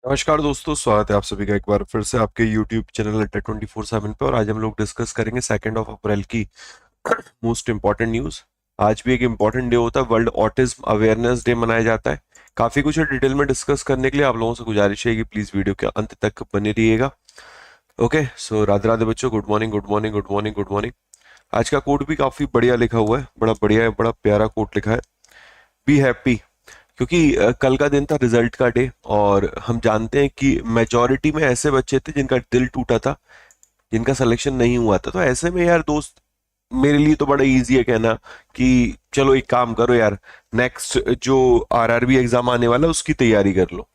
नमस्कार दोस्तों, स्वागत है आप सभी का एक बार फिर से आपके YouTube चैनल अड्डा 24/7 पे। और आज हम लोग डिस्कस करेंगे 2 अप्रैल की मोस्ट इंपॉर्टेंट न्यूज। आज भी एक इंपॉर्टेंट डे होता है, वर्ल्ड ऑटिज्म अवेयरनेस डे मनाया जाता है। काफी कुछ है डिटेल में डिस्कस करने के लिए। आप लोगों से गुजारिश है कि प्लीज वीडियो के अंत तक बने रहिएगा। ओके, सो राधे राधे बच्चों, good morning good morning good morning good morning. आज का कोट भी काफी बढ़िया लिखा हुआ है, बड़ा बढ़िया है, बड़ा प्यारा कोट लिखा है। बी हैप्पी, क्योंकि कल का दिन था रिजल्ट का डे। और हम जानते हैं कि मेजोरिटी में ऐसे बच्चे थे जिनका दिल टूटा था, जिनका सिलेक्शन नहीं हुआ था। तो ऐसे में यार दोस्त, मेरे लिए तो बड़ा इजी है कहना कि चलो एक काम करो यार, नेक्स्ट जो आरआरबी एग्जाम आने वाला है उसकी तैयारी कर लो।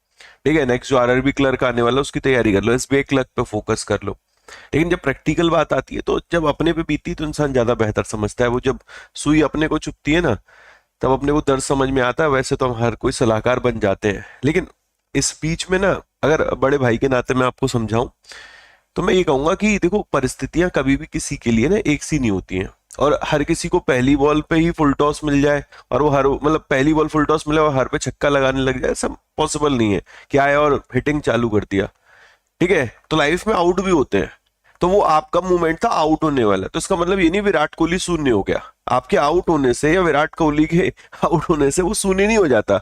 ठीक है, नेक्स्ट जो आरआरबी क्लर्क आने वाला है उसकी तैयारी कर लो, एसबीआई क्लर्क पे फोकस कर लो। लेकिन जब प्रैक्टिकल बात आती है, तो जब अपने पे बीती है तो इंसान ज्यादा बेहतर समझता है। वो जब सुई अपने को चुभती है ना, तब अपने को दर्द समझ में आता है। वैसे तो हम हर कोई सलाहकार बन जाते हैं, लेकिन इस बीच में ना, अगर बड़े भाई के नाते मैं आपको समझाऊं, तो मैं ये कहूंगा कि देखो, परिस्थितियां कभी भी किसी के लिए ना एक सी नहीं होती हैं। और हर किसी को पहली बॉल पे ही फुल टॉस मिल जाए, और वो हर मतलब पहली बॉल फुल टॉस मिले और हर पे छक्का लगाने लग जाए, सब पॉसिबल नहीं है कि आए और हिटिंग चालू कर दिया। ठीक है, तो लाइफ में आउट भी होते हैं। तो वो आपका मूवमेंट था आउट होने वाला, तो इसका मतलब ये नहीं विराट कोहली शून्य हो गया। आपके आउट होने से या विराट कोहली के आउट होने से वो शून्य नहीं हो जाता।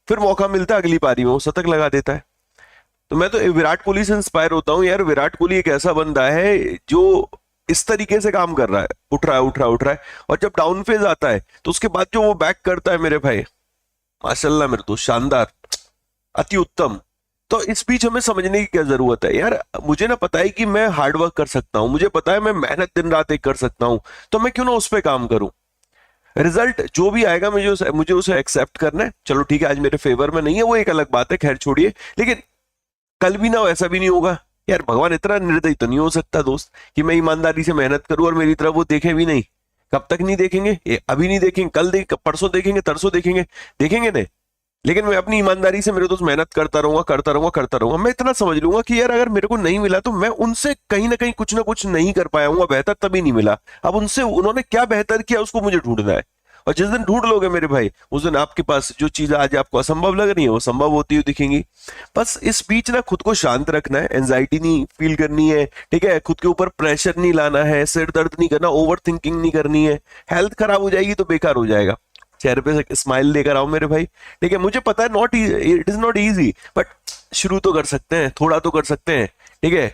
फिर मौका मिलता है अगली पारी में, वो शतक लगा देता है। तो मैं तो विराट कोहली से इंस्पायर होता हूँ यार। विराट कोहली एक ऐसा बंदा है जो इस तरीके से काम कर रहा है, उठ रहा है उठ रहा है उठ रहा है, और जब डाउन फेज आता है तो उसके बाद जो वो बैक करता है मेरे भाई, माशाल्लाह मेरे दोस्त, शानदार, अति उत्तम। तो इस बीच हमें समझने की क्या जरूरत है यार। मुझे ना पता है कि मैं हार्ड वर्क कर सकता हूँ, मुझे पता है मैं मेहनत दिन रात एक कर सकता हूँ। तो मैं क्यों ना उस पर काम करूं। रिजल्ट जो भी आएगा मुझे उसे एक्सेप्ट करना है। चलो ठीक है, आज मेरे फेवर में नहीं है, वो एक अलग बात है, खैर छोड़िए। लेकिन कल भी ना वैसा भी नहीं होगा। यार भगवान इतना निर्दयी तो नहीं हो सकता दोस्त कि मैं ईमानदारी से मेहनत करूं और मेरी तरफ वो देखे भी नहीं। कब तक नहीं देखेंगे, अभी नहीं देखेंगे, कल देख, परसों देखेंगे, तरसों देखेंगे, देखेंगे नहीं। लेकिन मैं अपनी ईमानदारी से मेरे दोस्त मेहनत करता रहूंगा करता रहूंगा करता रहूंगा। मैं इतना समझ लूंगा कि यार अगर मेरे को नहीं मिला तो मैं उनसे कहीं ना कुछ नहीं कर पाया हूँ, बेहतर तभी नहीं मिला। अब उनसे उन्होंने क्या बेहतर किया उसको मुझे ढूंढना है। और जिस दिन ढूंढ लोगे मेरे भाई, उस दिन आपके पास जो चीज आज आपको असंभव लग रही है वो संभव होती हुई दिखेंगी। बस इस बीच ना खुद को शांत रखना है, एंजाइटी नहीं फील करनी है। ठीक है, खुद के ऊपर प्रेशर नहीं लाना है, सिर दर्द नहीं करना, ओवर थिंकिंग नहीं करनी है। हेल्थ खराब हो जाएगी तो बेकार हो जाएगा। चेहरे पे स्माइल लेकर आओ मेरे भाई। ठीक है, मुझे पता है not it is not easy, but शुरू तो कर सकते हैं, थोड़ा तो कर सकते हैं। ठीक है,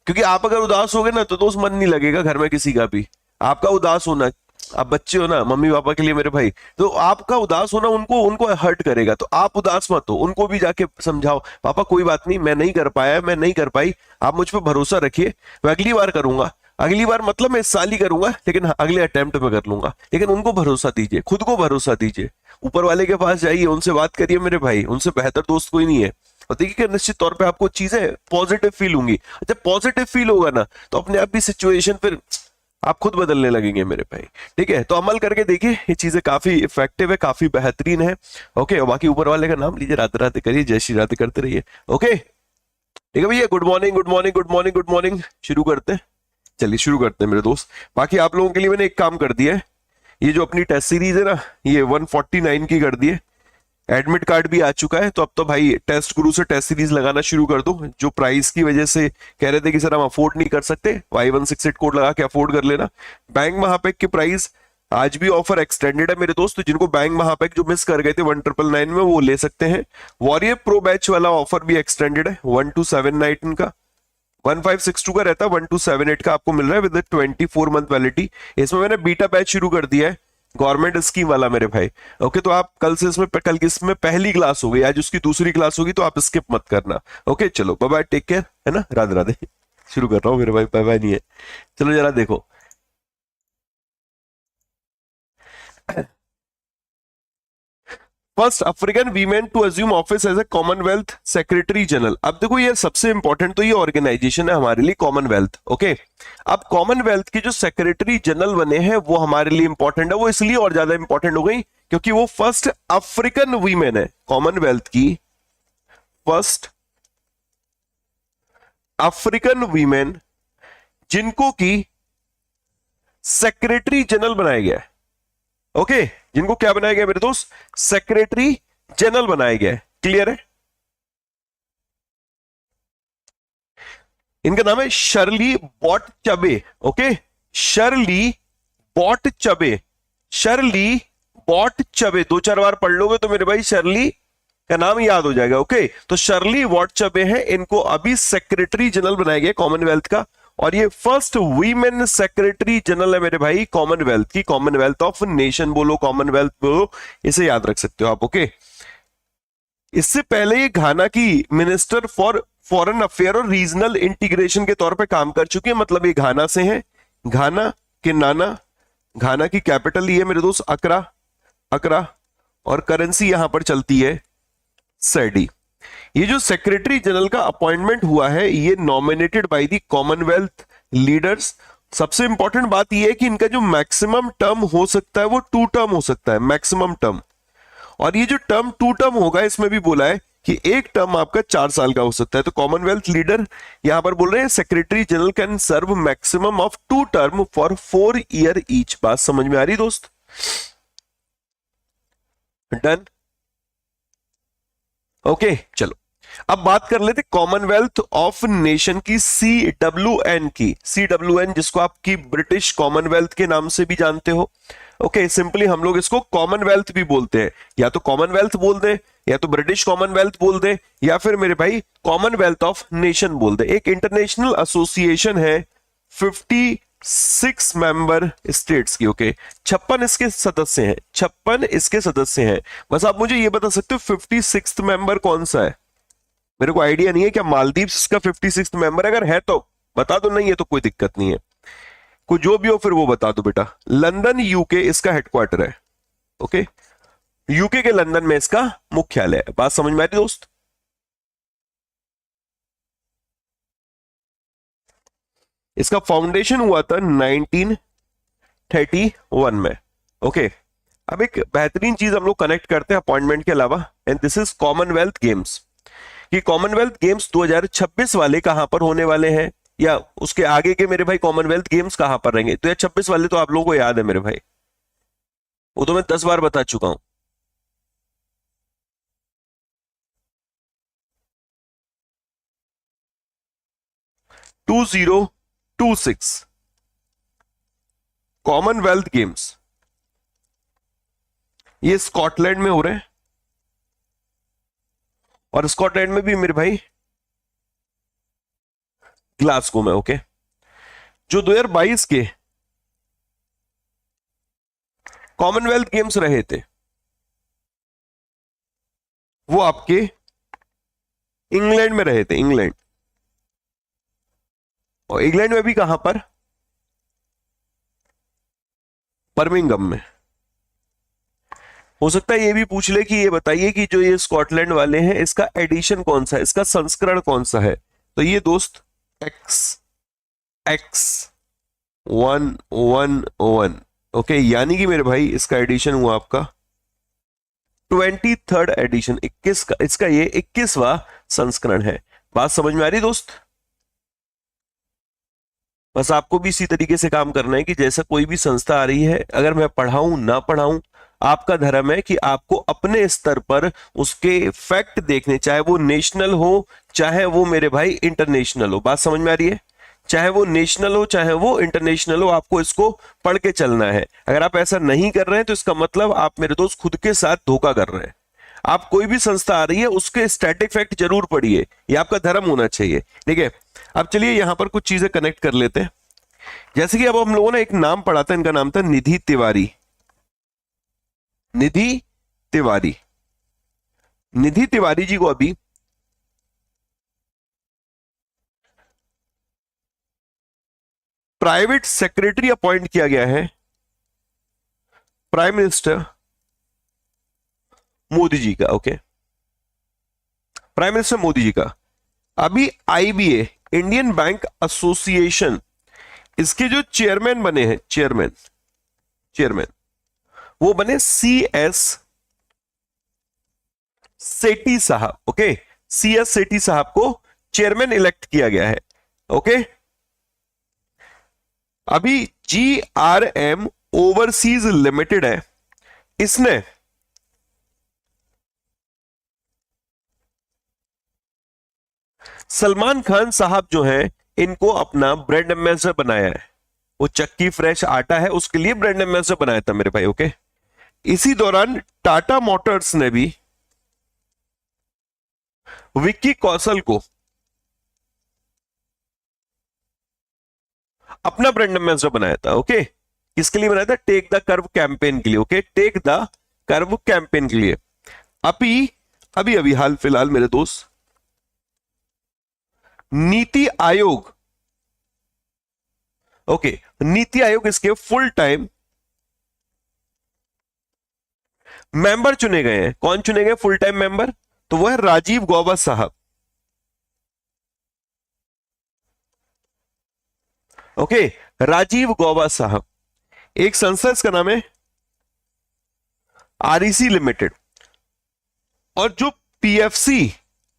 क्योंकि आप अगर उदास होगे ना तो दोस्त मन नहीं लगेगा घर में किसी का भी। आपका उदास होना, आप बच्चे हो ना, मम्मी पापा के लिए मेरे भाई, तो आपका उदास होना उनको उनको हर्ट करेगा। तो आप उदास मत हो, उनको भी जाके समझाओ, पापा कोई बात नहीं, मैं नहीं कर पाया, मैं नहीं कर पाई, आप मुझ पर भरोसा रखिए, मैं अगली बार करूंगा। अगली बार मतलब मैं इस साल ही करूंगा, लेकिन हाँ, अगले अटेम्प्ट में कर लूंगा। लेकिन उनको भरोसा दीजिए, खुद को भरोसा दीजिए, ऊपर वाले के पास जाइए, उनसे बात करिए मेरे भाई, उनसे बेहतर दोस्त कोई नहीं है। और देखिए निश्चित तौर पे आपको चीजें पॉजिटिव फील होंगी। जब पॉजिटिव फील होगा ना, तो अपने आप भी सिचुएशन फिर आप खुद बदलने लगेंगे मेरे भाई। ठीक है, तो अमल करके देखिए, ये चीजें काफी इफेक्टिव है, काफी बेहतरीन है। ओके, और बाकी ऊपर वाले का नाम लीजिए, राधे राधे करिए, जय श्री राधे करते रहिए। ओके, ठीक है भैया, good morning good morning good morning good morning. शुरू करते हैं, चलिए शुरू करते हैं मेरे दोस्त। बाकी आप लोगों के लिए मैंने एक काम कर दिया है, ये जो अपनी टेस्ट सीरीज है ना, ये 149 की कर दी है। एडमिट कार्ड भी आ चुका है, तो अब तो भाई टेस्ट गुरु से टेस्ट सीरीज लगाना शुरू कर दो। जो प्राइस की वजह से कह रहे थे कि सर हम अफोर्ड नहीं कर सकते, Y168 कोड लगा के अफोर्ड कर लेना। बैंक महापैक की प्राइस आज भी ऑफर एक्सटेंडेड है मेरे दोस्त। तो जिनको बैंक महापैक जो मिस कर गए थे 1999 में, वो ले सकते हैं। वॉरियर प्रो बैच वाला ऑफर भी एक्सटेंडेड है, 1279 का। 1562 का रहता है, 1278 का आपको मिल रहा है विद 24 मंथ वैलिडिटी। इसमें मैंने बीटा बैच शुरू कर दिया है, गवर्नमेंट स्कीम वाला मेरे भाई। ओके, तो आप कल से इसमें कल की इसमें पहली क्लास हो गई, आज उसकी दूसरी क्लास होगी, तो आप स्किप मत करना। ओके चलो, बाय बाय, टेक केयर, है ना, राधे राधे। शुरू कर रहा हूँ मेरे भाई, बाय बाय नहीं है। चलो जरा देखो, first African women to assume office as a Commonwealth secretary general. अब देखो ये सबसे इंपॉर्टेंट तो ये ऑर्गेनाइजेशन है हमारे लिए, कॉमनवेल्थ। ओके, अब कॉमनवेल्थ के जो सेक्रेटरी जनरल बने हैं वो हमारे लिए इंपॉर्टेंट है। वो इसलिए और ज्यादा इंपॉर्टेंट हो गई क्योंकि वो फर्स्ट अफ्रीकन वीमेन है, कॉमनवेल्थ की फर्स्ट अफ्रीकन वीमेन जिनको की सेक्रेटरी जनरल बनाया गया है। ओके, जिनको क्या बनाया गया मेरे दोस्त, सेक्रेटरी जनरल बनाया गया है। क्लियर है। इनका नाम है शर्ली बॉटचबे। ओके, शर्ली बॉटचबे, शर्ली बॉटचबे, दो चार बार पढ़ लोगे तो मेरे भाई शर्ली का नाम याद हो जाएगा। ओके, तो शर्ली बॉटचबे है, इनको अभी सेक्रेटरी जनरल बनाया गया कॉमनवेल्थ का, और ये फर्स्ट वीमेन सेक्रेटरी जनरल है मेरे भाई कॉमनवेल्थ की। कॉमनवेल्थ ऑफ नेशन बोलो, कॉमनवेल्थ बोलो, इसे याद रख सकते हो आप। ओके, इससे पहले ये घाना की मिनिस्टर फॉर फॉरेन अफेयर और रीजनल इंटीग्रेशन के तौर पे काम कर चुकी है। मतलब ये घाना से है, घाना के नाना, घाना की कैपिटल ये मेरे दोस्त अकरा, अकरा, और करेंसी यहां पर चलती है सैडी। ये जो सेक्रेटरी जनरल का अपॉइंटमेंट हुआ है ये nominated by the Commonwealth leaders. सबसे इंपॉर्टेंट बात यह है कि इनका जो मैक्सिमम टर्म हो सकता है वो 2 टर्म हो सकता है, मैक्सिमम टर्म। और ये जो टर्म 2 टर्म होगा, इसमें भी बोला है कि एक टर्म आपका 4 साल का हो सकता है। तो कॉमनवेल्थ लीडर यहां पर बोल रहे हैं secretary general can serve maximum of 2 term for 4 year each. बात समझ में आ रही दोस्त? डन। ओके, चलो अब बात कर लेते कॉमनवेल्थ ऑफ नेशन की, CWN की। CWN जिसको आपकी ब्रिटिश कॉमनवेल्थ के नाम से भी जानते हो। ओके, सिंपली हम लोग इसको कॉमनवेल्थ भी बोलते हैं, या तो कॉमनवेल्थ बोल दे, या तो ब्रिटिश कॉमनवेल्थ बोल दे, या फिर मेरे भाई कॉमनवेल्थ ऑफ नेशन बोल दे। एक इंटरनेशनल एसोसिएशन है 56 मेंबर स्टेट्स की। ओके, 56 इसके सदस्य हैं, 56 इसके सदस्य हैं। बस आप मुझे ये बता सकते हो 56th मेंबर कौन सा है? मेरे को आइडिया नहीं है, क्या मालदीव इसका 56th मेंबर? अगर है तो बता दो, नहीं है तो कोई दिक्कत नहीं है। कोई जो भी हो फिर वो बता दो बेटा। लंदन यूके इसका हेडक्वार्टर है। ओके, यूके के लंदन में इसका मुख्यालय है। बात समझ में आ रही दोस्त? इसका फाउंडेशन हुआ था 1931 में। ओके, अब एक बेहतरीन चीज हम लोग कनेक्ट करते हैं अपॉइंटमेंट के अलावा, and this is Commonwealth games. कि कॉमनवेल्थ गेम्स 2026 वाले कहां पर होने वाले हैं, या उसके आगे के मेरे भाई कॉमनवेल्थ गेम्स कहां पर रहेंगे? तो 2026 वाले तो आप लोगों को याद है मेरे भाई, वो तो मैं 10 बार बता चुका हूं। 2026 कॉमनवेल्थ गेम्स, ये स्कॉटलैंड में हो रहे हैं, और स्कॉटलैंड में भी मेरे भाई ग्लासगो में। ओके, जो 2022 के कॉमनवेल्थ गेम्स रहे थे वो आपके इंग्लैंड में रहे थे, इंग्लैंड। और इंग्लैंड में भी कहां पर? बर्मिंघम में। हो सकता है ये भी पूछ ले कि ये बताइए कि जो ये स्कॉटलैंड वाले हैं इसका एडिशन कौन सा है, इसका संस्करण कौन सा है? तो ये दोस्त X111। ओके, यानी कि मेरे भाई इसका एडिशन हुआ आपका 23rd एडिशन, 21 का, इसका ये 21वां संस्करण है। बात समझ में आ रही दोस्त? बस आपको भी इसी तरीके से काम करना है कि जैसा कोई भी संस्था आ रही है, अगर मैं पढ़ाऊं ना पढ़ाऊं, आपका धर्म है कि आपको अपने स्तर पर उसके फैक्ट देखने, चाहे वो नेशनल हो चाहे वो मेरे भाई इंटरनेशनल हो। बात समझ में आ रही है? चाहे वो नेशनल हो चाहे वो इंटरनेशनल हो, आपको इसको पढ़ के चलना है। अगर आप ऐसा नहीं कर रहे हैं तो इसका मतलब आप मेरे दोस्त खुद के साथ धोखा कर रहे हैं। आप कोई भी संस्था आ रही है उसके स्टैटिक फैक्ट जरूर पढ़िए, ये आपका धर्म होना चाहिए। ठीक है, अब चलिए यहां पर कुछ चीजें कनेक्ट कर लेते हैं। जैसे कि अब हम लोगों ने एक नाम पढ़ा था, इनका नाम था निधि तिवारी। निधि तिवारी, निधि तिवारी जी को अभी प्राइवेट सेक्रेटरी अपॉइंट किया गया है प्राइम मिनिस्टर मोदी जी का। Okay, prime minister Modi ji का। अभी IBA, इंडियन बैंक एसोसिएशन, इसके जो चेयरमैन बने हैं, चेयरमैन, चेयरमैन वो बने CS सेठी साहब। ओके, CS सेठी साहब को चेयरमैन इलेक्ट किया गया है। ओके, अभी GRM ओवरसीज लिमिटेड है, इसने सलमान खान साहब जो हैं इनको अपना ब्रांड एम्बेसडर बनाया है। वो चक्की फ्रेश आटा है, उसके लिए ब्रांड एम्बेसडर बनाया था मेरे भाई। ओके, इसी दौरान टाटा मोटर्स ने भी विक्की कौशल को अपना ब्रांड एम्बेसडर बनाया था। ओके, किसके लिए बनाया था? टेक द कर्व कैंपेन के लिए। Okay, take the curve campaign के लिए। अभी अभी अभी हाल फिलहाल मेरे दोस्त, नीति आयोग, ओके, नीति आयोग इसके फुल टाइम मेंबर चुने गए हैं। कौन चुने गए फुल टाइम मेंबर? तो वो है राजीव गौबा साहब। ओके, राजीव गौबा साहब। एक संस्था, इसका नाम है आरईसी लिमिटेड। और जो पीएफसी,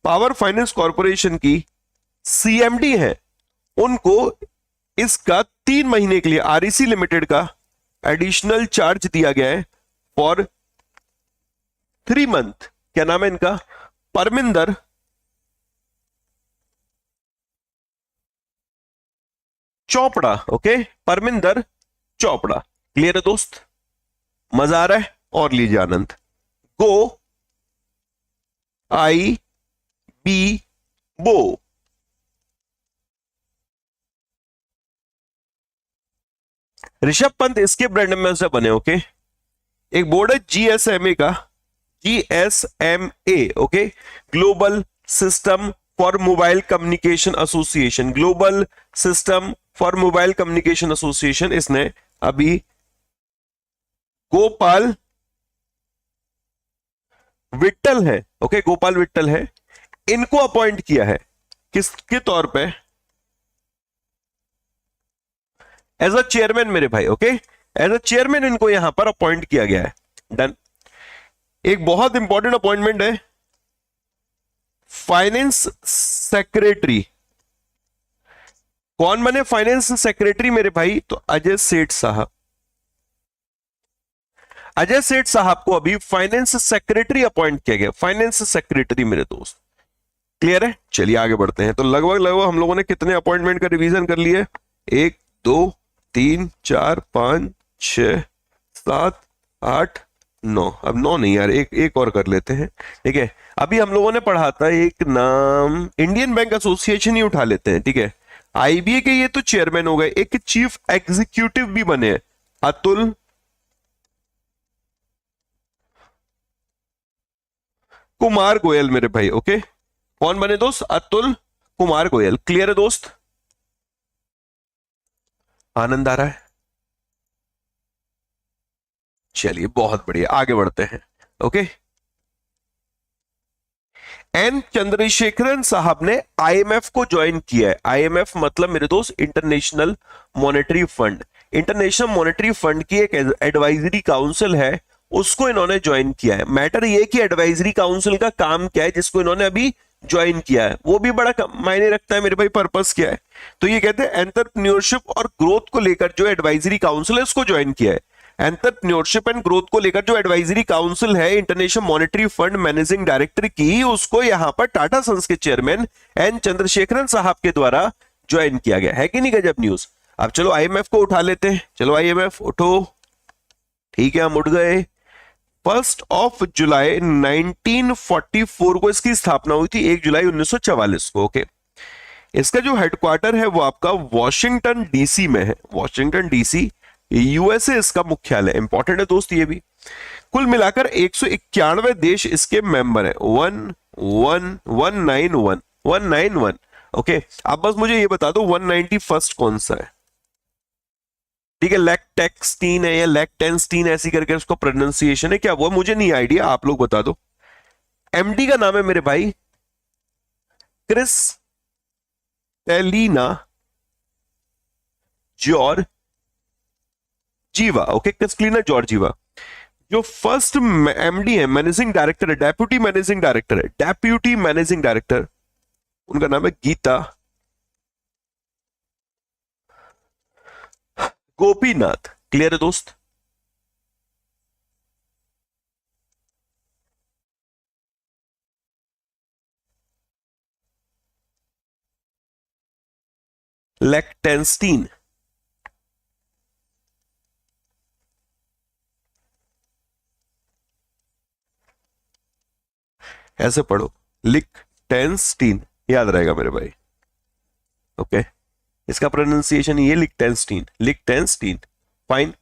पावर फाइनेंस कॉर्पोरेशन की सीएमडी है, उनको इसका 3 महीने के लिए आरईसी लिमिटेड का एडिशनल चार्ज दिया गया है फॉर 3 मंथ। क्या नाम है इनका? परमिंदर चोपड़ा। ओके, परमिंदर चोपड़ा। क्लियर है दोस्त? मजा आ रहा है? और लीजिए आनंद। गो आई बी बो। ऋषभ पंत इसके ब्रांड एम्बेसडर बने। ओके, एक बोर्ड है जीएसएमए का, GSMA. Okay, global system for mobile communication association, global system for mobile communication association. इसने अभी गोपाल विट्टल है, ओके, गोपाल विट्टल है, इनको अपॉइंट किया है किसके तौर पे? एज अ चेयरमैन मेरे भाई। ओके, एज अ चेयरमैन इनको यहां पर अपॉइंट किया गया है। डन। एक बहुत इंपॉर्टेंट अपॉइंटमेंट है, फाइनेंस सेक्रेटरी। कौन बने फाइनेंस सेक्रेटरी मेरे भाई? तो अजय सेठ साहब। अजय सेठ साहब को अभी फाइनेंस सेक्रेटरी अपॉइंट किया गया, फाइनेंस सेक्रेटरी मेरे दोस्त। क्लियर है? चलिए आगे बढ़ते हैं। तो लगभग लगभग हम लोगों ने कितने अपॉइंटमेंट का रिवीजन कर लिया? 1 2 3 4 5 6 7 8 9। अब 9 नहीं यार, एक एक और कर लेते हैं। ठीक है, अभी हम लोगों ने पढ़ा था एक नाम, इंडियन बैंक एसोसिएशन ही उठा लेते हैं। ठीक है, आईबीए के ये तो चेयरमैन हो गए, एक चीफ एग्जीक्यूटिव भी बने हैं, अतुल कुमार गोयल मेरे भाई। ओके, कौन बने दोस्त? अतुल कुमार गोयल। क्लियर है दोस्त? आनंद आ रहा है? चलिए बहुत बढ़िया, आगे बढ़ते हैं। ओके, एन चंद्रशेखरन साहब ने आईएमएफ को ज्वाइन किया है। आईएमएफ मतलब मेरे दोस्त international monetary fund. International monetary fund की एक एडवाइजरी काउंसिल है, उसको इन्होंने ज्वाइन किया है। मैटर ये कि एडवाइजरी काउंसिल का काम क्या है जिसको इन्होंने अभी ज्वाइन किया है, वो भी बड़ा मायने रखता है मेरे भाई। पर्पस क्या है? तो ये कहते हैं एंटरप्रेन्योरशिप और ग्रोथ को लेकर जो एडवाइजरी काउंसिल है उसको ज्वाइन किया है। एंटरप्रेन्योरशिप एंड ग्रोथ को लेकर जो एडवाइजरी काउंसिल है international monetary fund managing director की, उसको यहां पर टाटा सन्स के चेयरमैन एन चंद्रशेखरन साहब के द्वारा ज्वाइन किया गया है। कि नहीं गजब न्यूज? अब चलो आईएमएफ को उठा लेते हैं। चलो आईएमएफ उठो। ठीक है, हम उठ गए। 1 जुलाई 1944 को इसकी स्थापना हुई थी, 1 जुलाई 1944 को। ओके, इसका जो हेडक्वार्टर है वो आपका वॉशिंगटन डीसी में है। वॉशिंगटन डीसी यूएसए इसका मुख्यालय। इंपॉर्टेंट है दोस्त ये भी। कुल मिलाकर 191 देश इसके मेंबर है। 191 ओके, आप बस मुझे ये बता दो 191 कौन सा है? ठीक है, लैक्टेक्सटीन है या लैक्टेंस्टीन ऐसी करके उसको प्रोनाउंसिएशन है क्या? वो मुझे नहीं आइडिया, आप लोग बता दो। एमडी का नाम है मेरे भाई Kristalina Georgieva. Okay, Kristalina Georgieva. जो फर्स्ट एमडी है, मैनेजिंग डायरेक्टर है, डेप्यूटी मैनेजिंग डायरेक्टर है, डेप्यूटी मैनेजिंग डायरेक्टर, उनका नाम है गीता गोपीनाथ। क्लियर है दोस्त? लेक्टेंस्टीन, ऐसे पढ़ो, लिक्टेंस्टीन, याद रहेगा मेरे भाई। ओके, इसका प्रोनाउंसिएशन ये लिक्टेंस्टीन, लिक्टेंस्टीन। फाइन।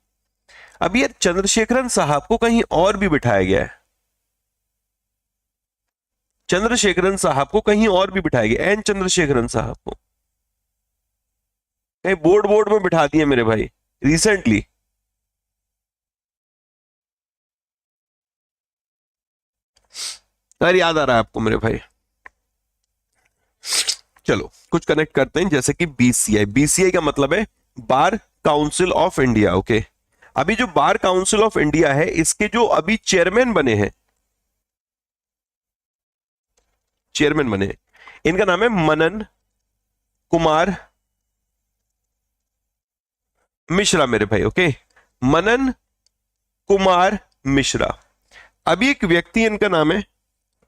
अब ये चंद्रशेखरन साहब को कहीं और भी बिठाया गया है, चंद्रशेखरन साहब को कहीं और भी बिठाया गया, एन चंद्रशेखरन साहब को कहीं बोर्ड बोर्ड में बिठा दिए मेरे भाई रिसेंटली। यार याद आ रहा है आपको मेरे भाई? चलो कुछ कनेक्ट करते हैं, जैसे कि बीसीआई, बीसीआई का मतलब है बार काउंसिल ऑफ इंडिया। ओके, अभी जो बार काउंसिल ऑफ इंडिया है, इसके जो अभी चेयरमैन बने हैं, चेयरमैन बने हैं, इनका नाम है मनन कुमार मिश्रा मेरे भाई। ओके, मनन कुमार मिश्रा। अभी एक व्यक्ति, इनका नाम है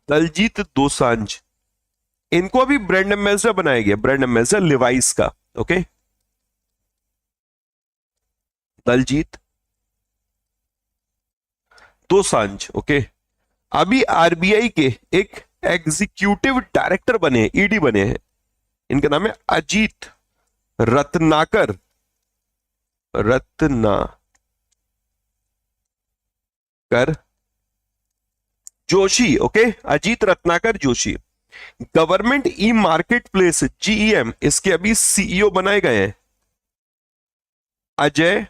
दलजीत दोसांझ, इनको अभी ब्रांड एम्बेसडर बनाया गया, ब्रांड एम्बेसडर लिवाइस का। ओके, दलजीत दोसांझ। ओके, अभी आरबीआई के एक एग्जीक्यूटिव डायरेक्टर बने, ईडी बने हैं, इनका नाम है Ajit Ratnakar, Ratnakar Joshi. Okay, Ajit Ratnakar Joshi. Government e market place GEM, इसके अभी सीईओ बनाए गए हैं अजय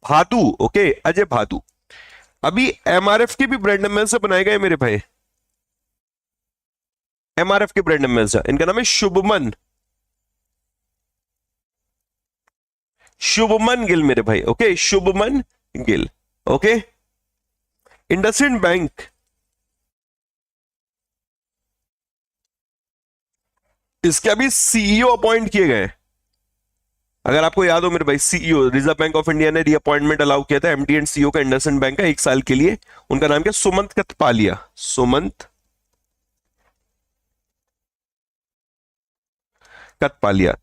भादु। ओके, अजय भादु। अभी एमआरएफ के भी ब्रांड एम्बेसडर बनाए गए मेरे भाई, एमआरएफ के ब्रांड एम्बेसडर, इनका नाम है शुभमन, शुभमन गिल मेरे भाई। Okay, Shubman Gill. Okay, IndusInd bank, इसके अभी सीईओ अपॉइंट किए गए। अगर आपको याद हो मेरे भाई, CEO reserve bank of India ने रीअपॉइंटमेंट अलाउ किया था एमडी एंड सीईओ का इंडसइंड बैंक का 1 साल के लिए। उनका नाम क्या? Sumant Kathpalia, Sumant Kathpalia.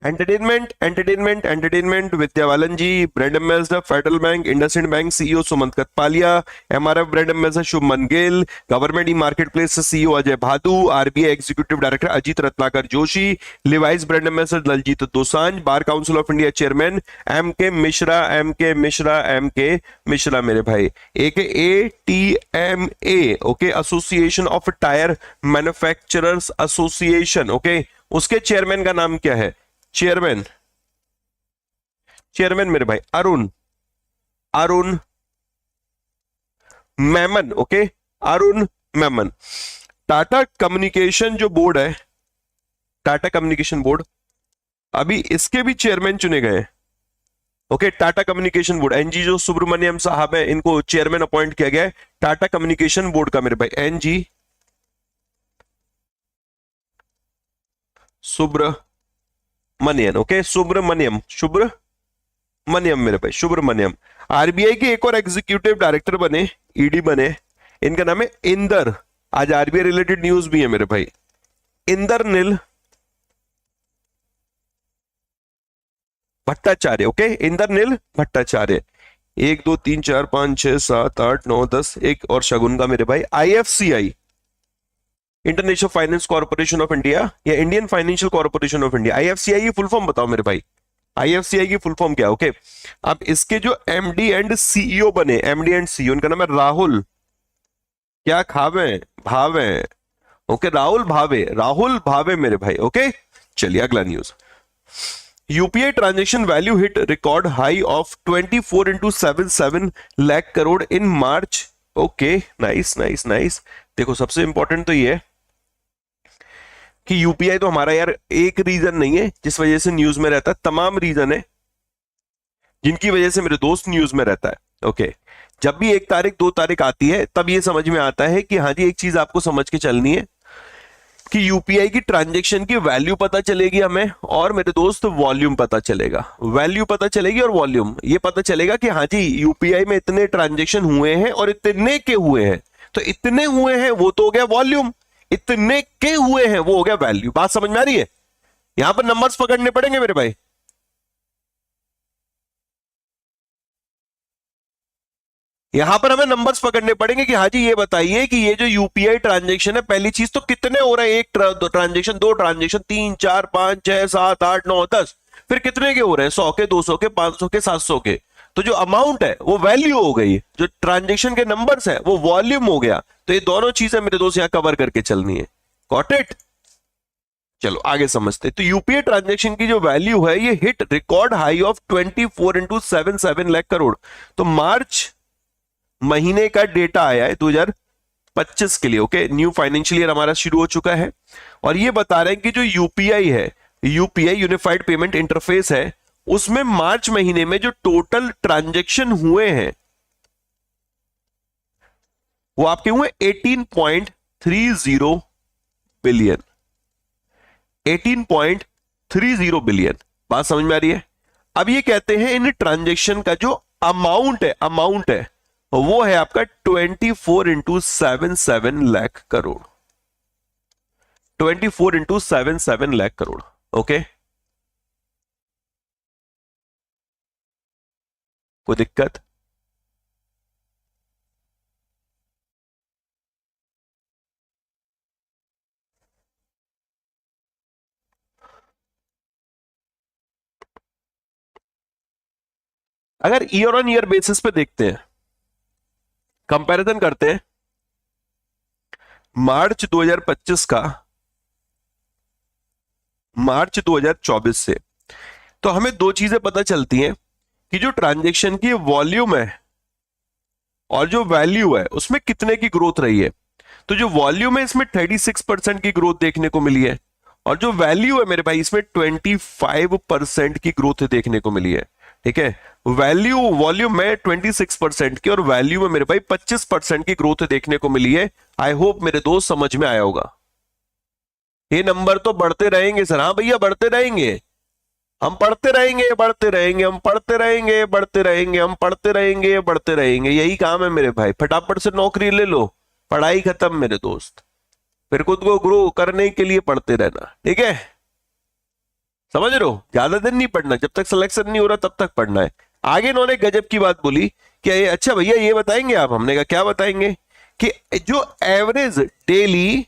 Entertainment, entertainment, entertainment, Vidya Balan ji, brand ambassador Federal Bank, IndusInd Bank CEO Sumant Kathpalia, MRF brand ambassador Shubman Gill, government e marketplace CEO Ajay Bhadu, RBI executive director Ajit Ratnakar Joshi, Levi's brand ambassador Diljit Dosanjh, Bar Council of India chairman M K Mishra, M K Mishra, M K Mishra मेरे भाई। एक ATMA, okay, association of tyre manufacturers association. Okay, उसके chairman का नाम क्या है? Chairman, chairman मेरे भाई अरुण, अरुण मेमन। ओके, अरुण मेमन। टाटा कम्युनिकेशन जो बोर्ड है, टाटा कम्युनिकेशन बोर्ड, अभी इसके भी चेयरमैन चुने गए हैं। Okay, Tata communication board, NG जो सुब्रमण्यम साहब है, इनको चेयरमैन अपॉइंट किया गया है टाटा कम्युनिकेशन बोर्ड का मेरे भाई, एनजी सुब्रमण्यम। ओके, सुब्रमण्यम, सुब्रमण्यम मेरे भाई, सुब्रमण्यम। आरबीआई के एक और एग्जीक्यूटिव डायरेक्टर बने, ईडी बने, इनका नाम है इंदर, आज आरबीआई रिलेटेड न्यूज भी है मेरे भाई, इंदरनील भट्टाचार्य। ओके, इंदरनील भट्टाचार्य। 1 2 3 4 5 6 7 8 9 10, एक और शगुन का मेरे भाई, IFCI, international finance corporation of India या Indian financial corporation of India. IFCI की फुल फॉर्म बताओ मेरे भाई, आईएफसीआई की फुल फॉर्म क्या? ओके, अब इसके जो एमडी एंड सीईओ बने, एमडी एंड सीईओ, उनका नाम है राहुल, क्या खावे भावे। ओके, राहुल भावे, राहुल भावे मेरे भाई। ओके, चलिए अगला news. UPI transaction value hit record high of 24.77 lakh crore in March. Okay, nice nice nice. देखो सबसे इंपॉर्टेंट तो ये है कि यूपीआई तो हमारा यार एक रीजन नहीं है जिस वजह से न्यूज में रहता है, तमाम रीजन है जिनकी वजह से मेरे दोस्त न्यूज में रहता है। ओके, जब भी 1 तारीख 2 तारीख आती है, तब ये समझ में आता है कि हाँ जी, एक चीज आपको समझ के चलनी है कि यूपीआई की ट्रांजैक्शन की वैल्यू पता चलेगी हमें, और मेरे दोस्त वॉल्यूम पता चलेगा। वैल्यू पता चलेगी और वॉल्यूम ये पता चलेगा कि हाँ जी यूपीआई में इतने ट्रांजैक्शन हुए हैं और इतने के हुए हैं। तो इतने हुए हैं वो तो हो गया वॉल्यूम, इतने के हुए हैं वो हो गया वैल्यू। बात समझ में आ रही है? यहां पर नंबर्स पकड़ने पड़ेंगे मेरे भाई। यहां पर हमें नंबर्स पकड़ने पड़ेंगे कि हाँ जी ये बताइए कि ये जो यूपीआई ट्रांजैक्शन है, पहली चीज तो कितने हो रहे हैं, एक ट्रांजैक्शन, दो ट्रांजैक्शन, 3 4 5 6 7 8 9 10, फिर कितने के हो रहे हैं, 100 के, 200 के, 500 के, 700 के। तो जो अमाउंट है वो वैल्यू हो गई, जो ट्रांजेक्शन के नंबर्स है वो वॉल्यूम हो गया। तो ये दोनों चीजें मेरे दोस्त यहां कवर करके चलनी है। Got it? चलो आगे समझते। तो यूपीआई ट्रांजैक्शन की जो वैल्यू है ये hit record high of 24 into 7 lakh crore. तो मार्च महीने का डेटा आया है 2025 के लिए। ओके, न्यू फाइनेंशियल ईयर हमारा शुरू हो चुका है, और ये बता रहे हैं कि जो यूपीआई है, यूपीआई यूनिफाइड पेमेंट इंटरफेस है, उसमें मार्च महीने में जो टोटल ट्रांजैक्शन हुए हैं वो आपके हुए 18.30 बिलियन। 18.30 बिलियन। बात समझ में आ रही है? अब ये कहते हैं इन ट्रांजैक्शन का जो अमाउंट है वो है आपका 24 into 7 7 lakh crore. 24 into 7 7 lakh crore. Okay, कोई दिक्कत? अगर ईयर ऑन ईयर बेसिस पे देखते हैं, कंपैरिजन करते हैं मार्च 2025 का मार्च 2024 से, तो हमें दो चीजें पता चलती हैं कि जो ट्रांजैक्शन की वॉल्यूम है और जो वैल्यू है उसमें कितने की ग्रोथ रही है। तो जो वॉल्यूम है इसमें 36% की ग्रोथ देखने को मिली है, और जो वैल्यू है मेरे भाई इसमें 25% की ग्रोथ देखने को मिली है। ठीक है, वैल्यू वॉल्यूम में 26% की और वैल्यू में मेरे भाई 25% की ग्रोथ देखने को मिली है। आई होप मेरे दोस्त समझ में आया होगा। ये नंबर तो बढ़ते रहेंगे सर। हाँ भैया बढ़ते रहेंगे, हम पढ़ते रहेंगे, बढ़ते रहेंगे, हम पढ़ते रहेंगे, बढ़ते रहेंगे, हम पढ़ते रहेंगे, बढ़ते रहेंगे। यही काम है मेरे भाई। फटाफट से नौकरी ले लो, पढ़ाई खत्म मेरे दोस्त, फिर खुद को ग्रो करने के लिए पढ़ते रहना। ठीक है, समझ रहे हो? ज्यादा दिन नहीं पढ़ना, जब तक सिलेक्शन नहीं हो रहा तब तक पढ़ना है। आगे इन्होंने गजब की बात बोली कि ये अच्छा भैया ये बताएंगे आप। हमने कहा क्या बताएंगे? कि जो एवरेज डेली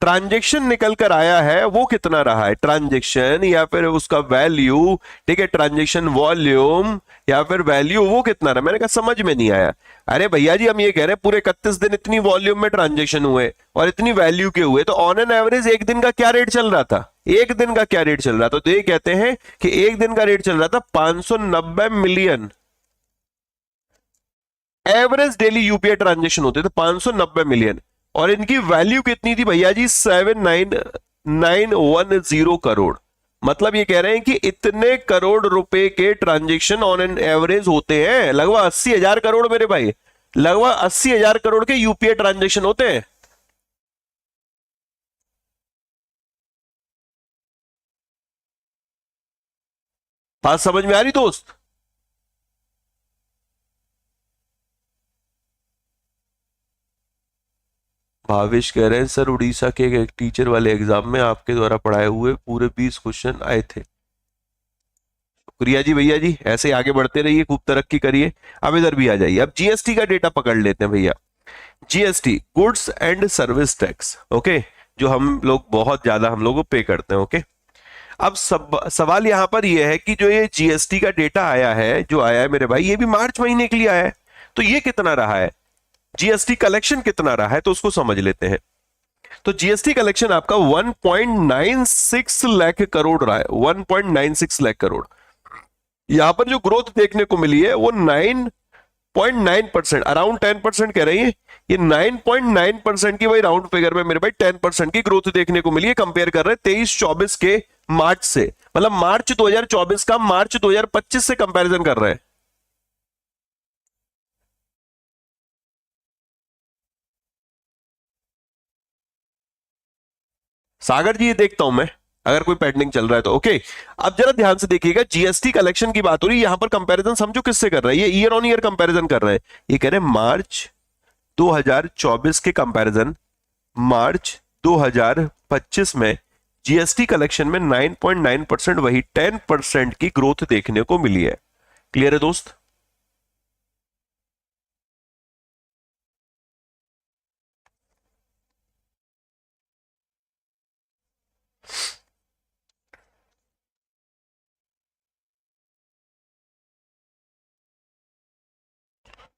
ट्रांजेक्शन निकल कर आया है वो कितना रहा है, ट्रांजेक्शन या फिर उसका वैल्यू। ठीक है, ट्रांजेक्शन वॉल्यूम या फिर वैल्यू, वो कितना रहा। मैंने कहा समझ में नहीं आया। अरे भैया जी हम ये कह रहे हैं पूरे 31 दिन इतनी वॉल्यूम में ट्रांजेक्शन हुए और इतनी वैल्यू के हुए, तो ऑन एन एवरेज एक दिन का क्या रेट चल रहा था, एक दिन का क्या रेट चल रहा था। तो ये कहते हैं कि एक दिन का रेट चल रहा था 590 million. Average daily UPI transaction होते थे 590 मिलियन, और इनकी वैल्यू कितनी थी भैया जी, 79910 करोड़। मतलब ये कह रहे हैं कि इतने करोड़ रुपए के ट्रांजेक्शन ऑन एन एवरेज होते हैं। लगभग 80,000 करोड़ मेरे भाई, लगभग 80,000 करोड़ के यूपीआई ट्रांजेक्शन होते हैं। बात समझ में आ रही दोस्त? भावेश कह रहे हैं सर उड़ीसा के एक टीचर वाले एग्जाम में आपके द्वारा पढ़ाए हुए पूरे 20 क्वेश्चन आए थे। शुक्रिया जी भैया जी, ऐसे आगे बढ़ते रहिए, खूब तरक्की करिए। अब इधर भी आ जाइए। अब जीएसटी का डेटा पकड़ लेते हैं भैया। GST, goods and service tax. Okay, जो हम लोग बहुत ज्यादा हम लोग पे करते हैं। ओके, अब सवाल यहां पर यह है कि जो ये जीएसटी का डेटा आया है, जो आया है मेरे भाई, ये भी मार्च महीने के लिए आया है। तो ये कितना रहा है, जीएसटी कलेक्शन कितना रहा है, तो उसको समझ लेते हैं। तो जीएसटी कलेक्शन आपका 1.96 लाख करोड़ रहा है। 1.96 लाख करोड़। यहां पर जो ग्रोथ देखने को मिली है वो 9.9%, अराउंड 10% कह रही है। ये 9.9% की भाई राउंड फिगर में मेरे भाई 10% की ग्रोथ देखने को मिली है। कंपेयर कर रहे हैं 23-24 के मार्च से, मतलब मार्च 2024 का मार्च 2025 से कंपैरिजन कर रहे हैं। सागर जी ये देखता हूं मैं, अगर कोई पेंडिंग चल रहा है तो ओके। अब जरा ध्यान से देखिएगा, जीएसटी कलेक्शन की बात हो रही है, यहां पर कंपैरिजन समझो किससे कर रहा है, ये ईयर ऑन ईयर कंपैरिजन कर रहे हैं। ये कह रहे हैं मार्च 2024 के कंपैरिजन मार्च 2025 में जीएसटी कलेक्शन में 9.9% वही 10% की ग्रोथ देखने को मिली है। क्लियर है दोस्त?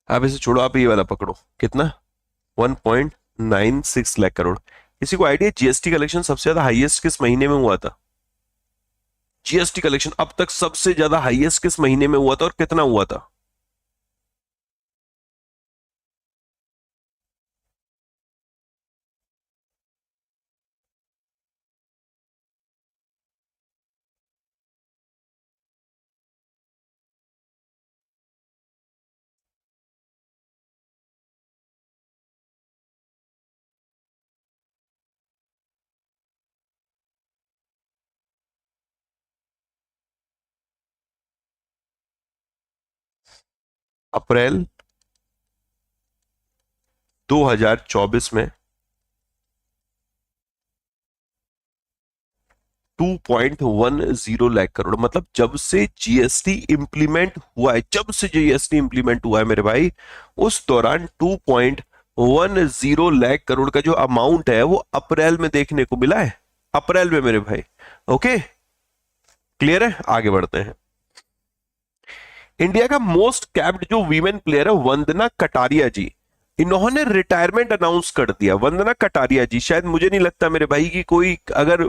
आप इसे छोड़ो, आप ये वाला पकड़ो, कितना 1.96 लाख करोड़। किसी को आइडिया जीएसटी कलेक्शन सबसे ज्यादा हाईएस्ट किस महीने में हुआ था? जीएसटी कलेक्शन अब तक सबसे ज्यादा हाईएस्ट किस महीने में हुआ था और कितना हुआ था? अप्रैल 2024 में 2.10 लाख करोड़, मतलब जब से जीएसटी इंप्लीमेंट हुआ है, जब से जीएसटी इंप्लीमेंट हुआ है मेरे भाई, उस दौरान 2.10 लाख करोड़ का जो अमाउंट है वो अप्रैल में देखने को मिला है, अप्रैल में मेरे भाई। ओके, क्लियर है? आगे बढ़ते हैं। इंडिया का मोस्ट कैप्ड जो वीमेन प्लेयर है वंदना कटारिया जी, इन्होंने रिटायरमेंट अनाउंस कर दिया। वंदना कटारिया जी, शायद मुझे नहीं लगता मेरे भाई कि कोई अगर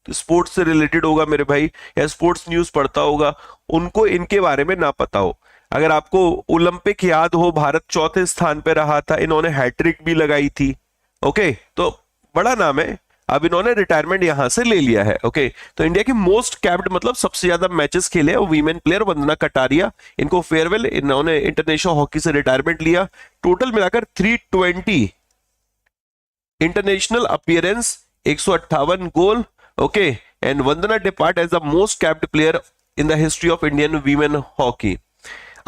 स्पोर्ट्स से रिलेटेड होगा मेरे भाई, या स्पोर्ट्स न्यूज पढ़ता होगा, उनको इनके बारे में ना पता हो। अगर आपको ओलंपिक याद हो, भारत चौथे स्थान पे रहा था, इन्होंने हैट्रिक भी लगाई थी। ओके, तो बड़ा नाम है। अब इन्होंने रिटायरमेंट यहां से ले लिया है। ओके, तो इंडिया की मोस्ट कैप्ड मतलब सबसे ज्यादा मैचेस खेले वो वीमेन प्लेयर वंदना कटारिया, इनको फेयरवेल, इन्होंने इंटरनेशनल हॉकी से रिटायरमेंट लिया। टोटल मिलाकर 320 international appearance, 158 goal. Okay, and Vandana depart as the most capped player in the history of Indian women hockey.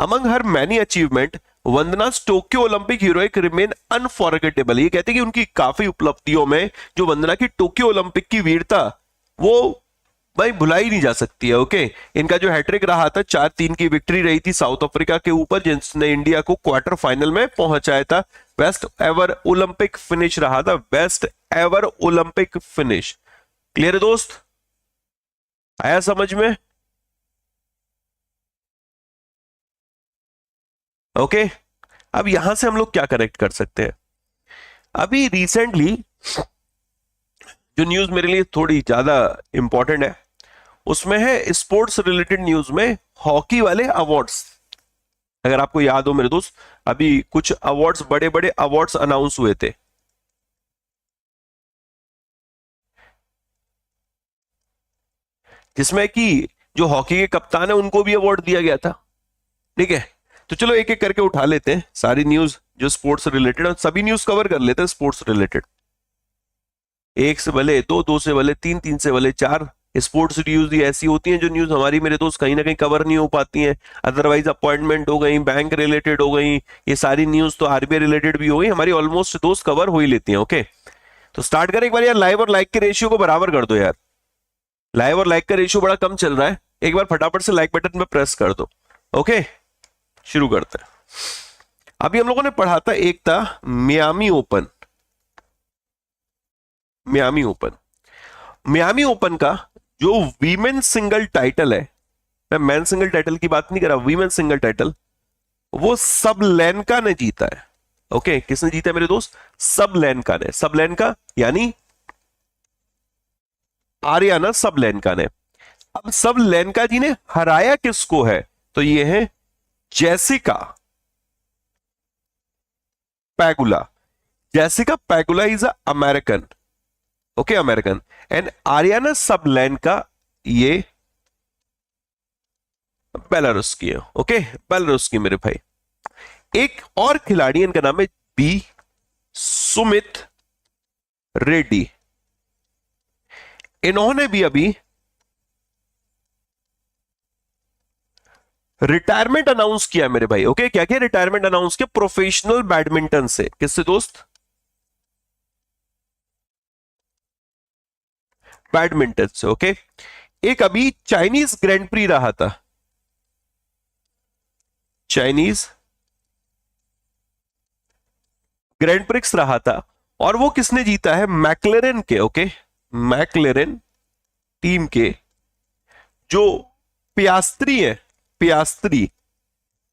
Among her many achievement, Vandana's Tokyo Olympic heroic remain unforgettable. ये कहते हैं कि उनकी काफी उपलब्धियों में जो वंदना की टोक्यो ओलंपिक की वीरता, वो भाई भुलाई नहीं जा सकती है। ओके, इनका जो हैट्रिक रहा था, 4-3 की विक्ट्री रही थी साउथ अफ्रीका के ऊपर, जिसने इंडिया को क्वार्टर फाइनल में पहुंचाया था। बेस्ट एवर ओलंपिक फिनिश रहा था, best ever Olympic finish. Clear है दोस्त? आया समझ में? ओके, अब यहां से हम लोग क्या कनेक्ट कर सकते हैं? अभी रिसेंटली जो न्यूज मेरे लिए थोड़ी ज्यादा इंपॉर्टेंट है, उसमें है स्पोर्ट्स रिलेटेड न्यूज में हॉकी वाले अवार्ड्स। अगर आपको याद हो मेरे दोस्त, अभी कुछ अवार्ड्स, बड़े बड़े अवार्ड्स अनाउंस हुए थे, जिसमें कि जो हॉकी के कप्तान है उनको भी अवार्ड दिया गया था। ठीक है, तो चलो एक एक करके उठा लेते हैं सारी न्यूज जो स्पोर्ट्स रिलेटेड है, सभी न्यूज कवर कर लेते हैं स्पोर्ट्स रिलेटेड। एक से भले दो, दो से भले तीन, तीन से भले चार। स्पोर्ट्स न्यूज ये ऐसी होती हैं जो न्यूज हमारी मेरे दोस्त कहीं ना कहीं कवर नहीं हो पाती हैं। अदरवाइज अपॉइंटमेंट हो गई, बैंक रिलेटेड हो गई, ये सारी न्यूज तो आरबीआई रिलेटेड भी हो गई, हमारी ऑलमोस्ट दोस्त कवर हो ही लेती हैं। ओके, तो स्टार्ट करें एक बार यार। लाइव और लाइक के रेशियो को बराबर कर दो यार, लाइव और लाइक का रेशियो बड़ा कम चल रहा है, एक बार फटाफट से लाइक बटन पे प्रेस कर दो। ओके, शुरू करते हैं। अभी हम लोगों ने पढ़ा था, एक था Miami open. Miami open, Miami open का जो वीमेन सिंगल टाइटल है, मैं मैन सिंगल टाइटल की बात नहीं कर रहा, वीमेन सिंगल टाइटल, वो सबलेनका ने जीता है। ओके, किसने जीता है मेरे दोस्त? सबलेनका ने। सबलेनका यानी आर्याना सबलेनका ने। अब सबलेनका जी ने हराया किसको है? तो ये है Jessica Pegula. Jessica Pegula is a American. Okay, American. And Aryna Sabalenka ये बेलारूस की है। ओके, बेलारूस की मेरे भाई। एक और खिलाड़ी, इनका नाम है बी सुमित रेड्डी। इन्होंने भी अभी रिटायरमेंट अनाउंस किया मेरे भाई। ओके, क्या क्या रिटायरमेंट अनाउंस किया? प्रोफेशनल बैडमिंटन से। किससे दोस्त? बैडमिंटन से। ओके, एक अभी चाइनीज ग्रैंड प्री रहा था, चाइनीज ग्रैंड प्रिक्स रहा था, और वो किसने जीता है? मैकलेरन के। ओके, मैकलेरन टीम के जो पियास्त्री है, पियास्त्री,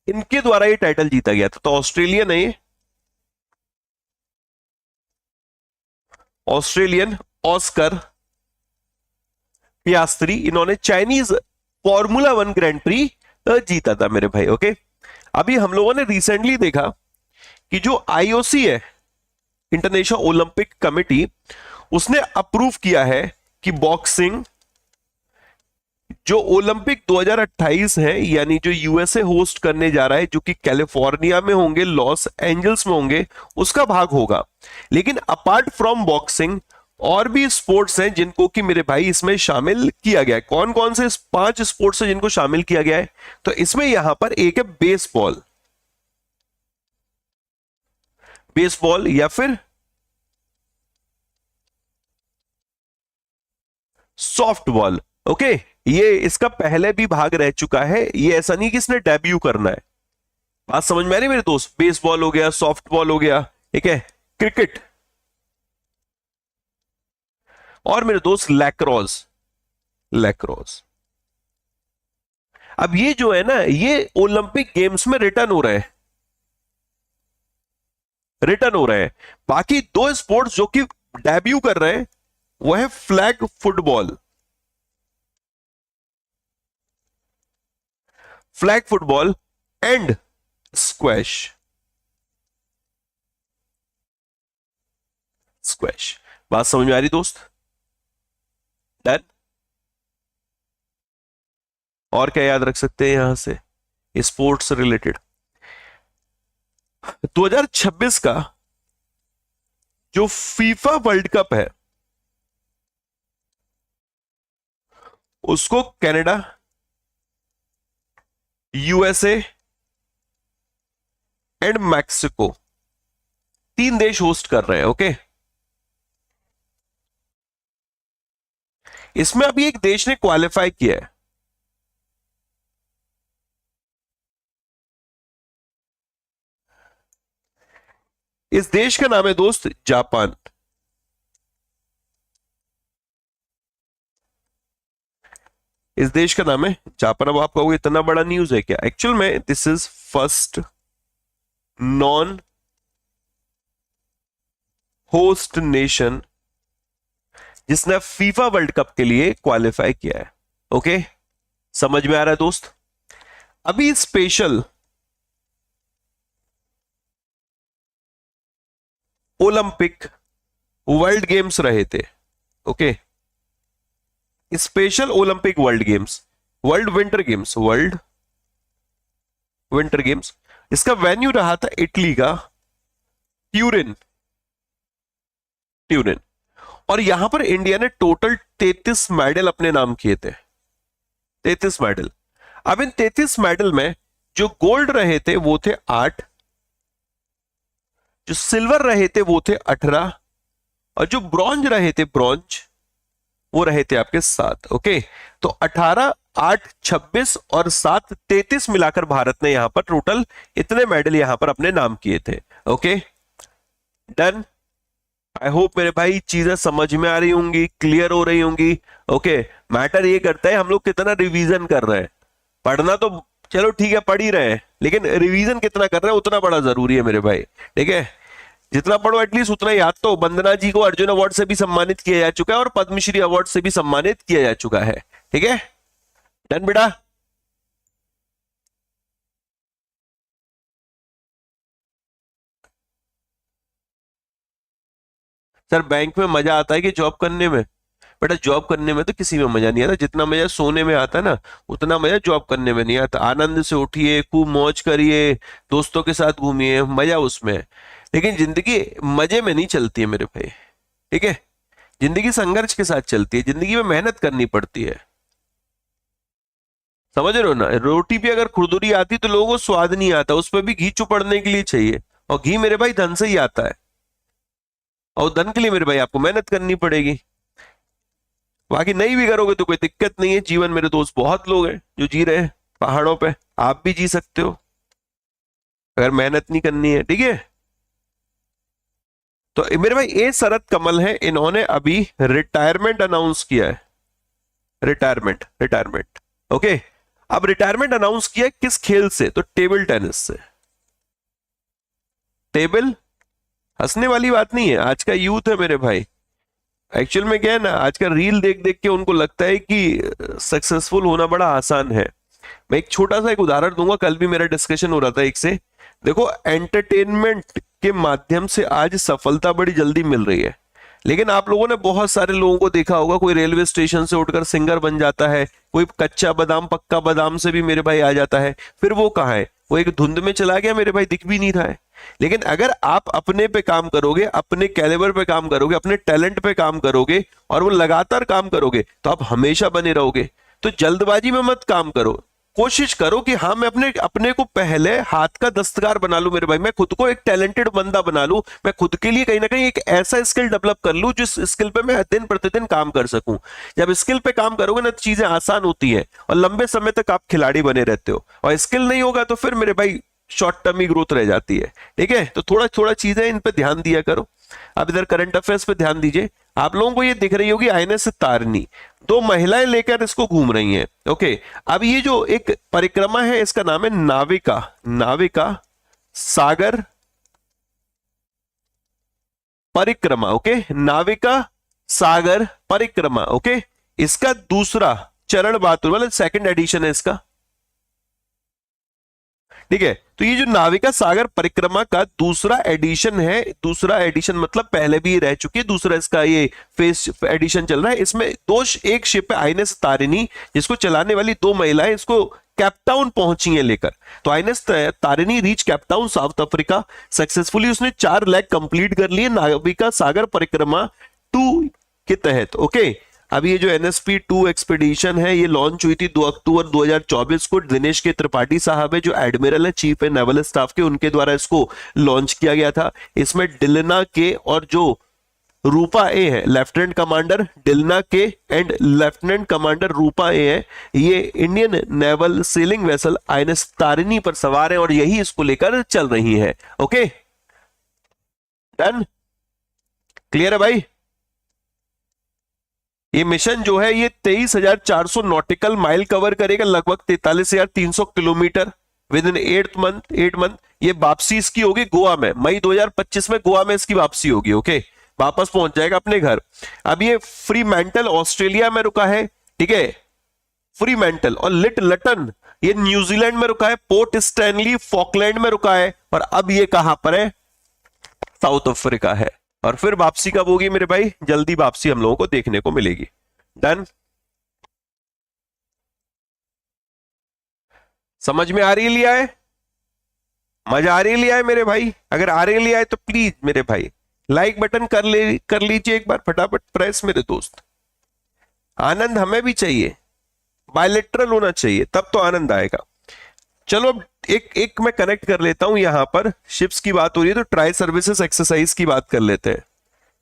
इनके द्वारा ये टाइटल जीता गया था। तो ऑस्ट्रेलियन है ये, ऑस्ट्रेलियन ऑस्कर पियास्त्री, इन्होंने Chinese formula one grand pre जीता था मेरे भाई। ओके, अभी हम लोगों ने रिसेंटली देखा कि जो आईओसी है, इंटरनेशनल ओलंपिक कमेटी, उसने अप्रूव किया है कि बॉक्सिंग जो ओलंपिक 2028 है, यानी जो यूएसए होस्ट करने जा रहा है, जो कि कैलिफोर्निया में होंगे, लॉस एंजल्स में होंगे, उसका भाग होगा। लेकिन अपार्ट फ्रॉम बॉक्सिंग और भी स्पोर्ट्स हैं जिनको कि मेरे भाई इसमें शामिल किया गया है। कौन कौन से 5 स्पोर्ट्स हैं जिनको शामिल किया गया है? तो इसमें यहां पर एक है बेसबॉल, बेसबॉल या फिर सॉफ्टबॉल। ओके, ये इसका पहले भी भाग रह चुका है, ये ऐसा नहीं कि इसने डेब्यू करना है। बात समझ में आ रही है मेरे दोस्त? बेसबॉल हो गया, सॉफ्टबॉल हो गया, ठीक है, क्रिकेट, और मेरे दोस्त लैक्रोस, लैक्रोस। अब ये जो है ना, ये ओलंपिक गेम्स में रिटर्न हो रहे हैं, रिटर्न हो रहे हैं। बाकी 2 स्पोर्ट्स जो कि डेब्यू कर रहे हैं वो है flag football, flag football and squash, squash. बात समझ में आ रही दोस्त? डन। और क्या याद रख सकते हैं यहां से स्पोर्ट्स रिलेटेड? 2026 का जो फीफा वर्ल्ड कप है, उसको कनाडा, यूएसए एंड मैक्सिको, 3 देश होस्ट कर रहे हैं। ओके, इसमें अभी एक देश ने क्वालिफाई किया है, इस देश का नाम है दोस्त जापान। इस देश का नाम है जापान। अब आप कहोगे इतना बड़ा न्यूज है क्या? एक्चुअल में this is first non host nation जिसने फीफा वर्ल्ड कप के लिए क्वालिफाई किया है। ओके, समझ में आ रहा है दोस्त? अभी स्पेशल ओलंपिक वर्ल्ड गेम्स रहे थे। Okay, special Olympic world games, world winter games, world winter games, इसका वेन्यू रहा था इटली का ट्यूरिन, ट्यूरिन। और यहां पर इंडिया ने टोटल 33 मेडल अपने नाम किए थे, 33 मेडल। अब इन 33 मेडल में जो गोल्ड रहे थे वो थे 8, जो सिल्वर रहे थे वो थे 18, और जो ब्रॉन्ज रहे थे, ब्रॉन्ज, वो रहे थे आपके 7। ओके, तो 18, 8, 26 और 7, 33 मिलाकर भारत ने यहां पर टोटल इतने मेडल यहां पर अपने नाम किए थे। Okay, done. आई होप मेरे भाई चीजें समझ में आ रही होंगी, क्लियर हो रही होंगी। ओके, मैटर ये करता है हम लोग कितना रिवीजन कर रहे हैं। पढ़ना तो चलो ठीक है, पढ़ ही रहे हैं, लेकिन रिवीजन कितना कर रहे हैं उतना बड़ा जरूरी है मेरे भाई। ठीक है, जितना पढ़ो एटलीस्ट उतना याद। तो वंदना जी को अर्जुन अवार्ड से भी सम्मानित किया जा चुका है और पद्मश्री अवार्ड से भी सम्मानित किया जा चुका है। ठीक है, डन बेटा। सर बैंक में मजा आता है कि जॉब करने में? बेटा जॉब करने में तो किसी में मजा नहीं आता, जितना मजा सोने में आता है ना, उतना मजा जॉब करने में नहीं आता। आनंद से उठिए, खूब मौज करिए, दोस्तों के साथ घूमिए, मजा उसमें है। लेकिन जिंदगी मजे में नहीं चलती है मेरे भाई। ठीक है, जिंदगी संघर्ष के साथ चलती है, जिंदगी में मेहनत करनी पड़ती है, समझ रहे हो ना। रोटी पे अगर खुरदुरी आती तो लोगों को स्वाद नहीं आता, उस पर भी घी चुपड़ने के लिए चाहिए, और घी मेरे भाई धन से ही आता है, और धन के लिए मेरे भाई आपको मेहनत करनी पड़ेगी। बाकी नहीं भी करोगे तो कोई दिक्कत नहीं है, जीवन मेरे दोस्त बहुत लोग हैं जो जी रहे हैं पहाड़ों पे, आप भी जी सकते हो अगर मेहनत नहीं करनी है, ठीक है। तो मेरे भाई ए शरद कमल है, इन्होंने अभी रिटायरमेंट अनाउंस किया है, रिटायरमेंट रिटायरमेंट ओके। अब रिटायरमेंट अनाउंस किया है किस खेल से, तो टेबल टेनिस से। टेबल, हंसने वाली बात नहीं है, आज का यूथ है मेरे भाई, एक्चुअल में क्या है ना, आज का रील देख देख के उनको लगता है कि सक्सेसफुल होना बड़ा आसान है। मैं एक छोटा सा एक उदाहरण दूंगा, कल भी मेरा डिस्कशन हो रहा था एक से। देखो, एंटरटेनमेंट के माध्यम से आज सफलता बड़ी जल्दी मिल रही है, लेकिन आप लोगों ने बहुत सारे लोगों को देखा होगा, कोई रेलवे स्टेशन से उठकर सिंगर बन जाता है, कोई कच्चा बादाम पक्का बादाम से भी मेरे भाई आ जाता है, फिर वो कहाँ है, वो एक धुंध में चला गया मेरे भाई, दिख भी नहीं रहा है। लेकिन अगर आप अपने पे काम करोगे, अपने कैलिबर पे काम करोगे, अपने टैलेंट पे काम करोगे, और वो लगातार काम करोगे, तो आप हमेशा बने रहोगे। तो जल्दबाजी में मत काम करो, कोशिश करो कि हाँ मैं अपने अपने को पहले हाथ का दस्तकार बना लूं मेरे भाई, मैं खुद को एक टैलेंटेड बंदा बना लूं, मैं खुद के लिए कहीं ना कहीं एक ऐसा स्किल डेवलप कर लूं जिस स्किल पे मैं दिन प्रतिदिन काम कर सकूं। जब स्किल पे काम करोगे ना तो चीजें आसान होती हैं, और लंबे समय तक आप खिलाड़ी बने रहते हो। और स्किल नहीं होगा तो फिर मेरे भाई शॉर्ट टर्म ही ग्रोथ रह जाती है, ठीक है। तो थोड़ा थोड़ा चीजें इन पे ध्यान दिया करो। अब इधर करंट अफेयर्स पे ध्यान दीजिए। आप लोगों को ये दिख रही होगी आईएनएस तारिणी, दो महिलाएं लेकर इसको घूम रही हैं, ओके। अब ये जो एक परिक्रमा है इसका नाम है नाविका, नाविका सागर परिक्रमा, ओके, नाविका सागर परिक्रमा, ओके। इसका दूसरा चरण बातुर मतलब सेकंड एडिशन है इसका, ठीक है। तो ये जो नाविका सागर परिक्रमा का दूसरा एडिशन है, दूसरा एडिशन मतलब पहले भी रह चुकी है, दूसरा इसका ये फेस एडिशन चल रहा है। इसमें एक शिप है आईएनएस तारिणी, जिसको चलाने वाली दो महिलाएं इसको कैपटाउन पहुंची हैं लेकर। तो INS Tarini reach Cape Town south Africa successfully, उसने 4 लेग कंप्लीट कर लिए नाविका सागर परिक्रमा 2 के तहत, ओके। अब ये जो NSP 2 एक्सपीडिशन है ये लॉन्च हुई थी 2 अक्टूबर 2024 को। दिनेश के त्रिपाठी साहब है जो एडमिरल है, चीफ है नेवल स्टाफ के, उनके द्वारा इसको लॉन्च किया गया था। इसमें डिलना के और जो रूपा ए है, लेफ्टिनेंट कमांडर डिलना के एंड लेफ्टिनेंट कमांडर रूपा ए है, ये Indian naval selling vessel INS Tarini पर सवार है और यही इसको लेकर चल रही है, ओके। डन, क्लियर है भाई। ये मिशन जो है ये 23,400 नॉटिकल माइल कवर करेगा, लगभग 43,300 किलोमीटर विद इन 8 मंथ। ये वापसी इसकी होगी गोवा में, मई 2025 में गोवा में इसकी वापसी होगी, ओके। वापस पहुंच जाएगा अपने घर। अब ये फ्रीमैंटल ऑस्ट्रेलिया में रुका है, ठीक है, फ्रीमैंटल। और लिट लटन ये न्यूजीलैंड में रुका है, पोर्ट स्टैनली फॉकलैंड में रुका है, और अब ये कहां पर है, साउथ अफ्रीका है। और फिर वापसी कब होगी मेरे भाई, जल्दी वापसी हम लोगों को देखने को मिलेगी। डन, समझ में आ रही लिया है, मजा आ रही लिया है मेरे भाई। अगर आ रही लिया है तो प्लीज मेरे भाई लाइक बटन कर लीजिए एक बार फटाफट प्रेस मेरे दोस्त। आनंद हमें भी चाहिए, बायलेटरल होना चाहिए तब तो आनंद आएगा। चलो एक मैं कनेक्ट कर लेता हूं, यहां पर शिप्स की बात हो रही है तो ट्राई सर्विसेज एक्सरसाइज की बात कर लेते हैं।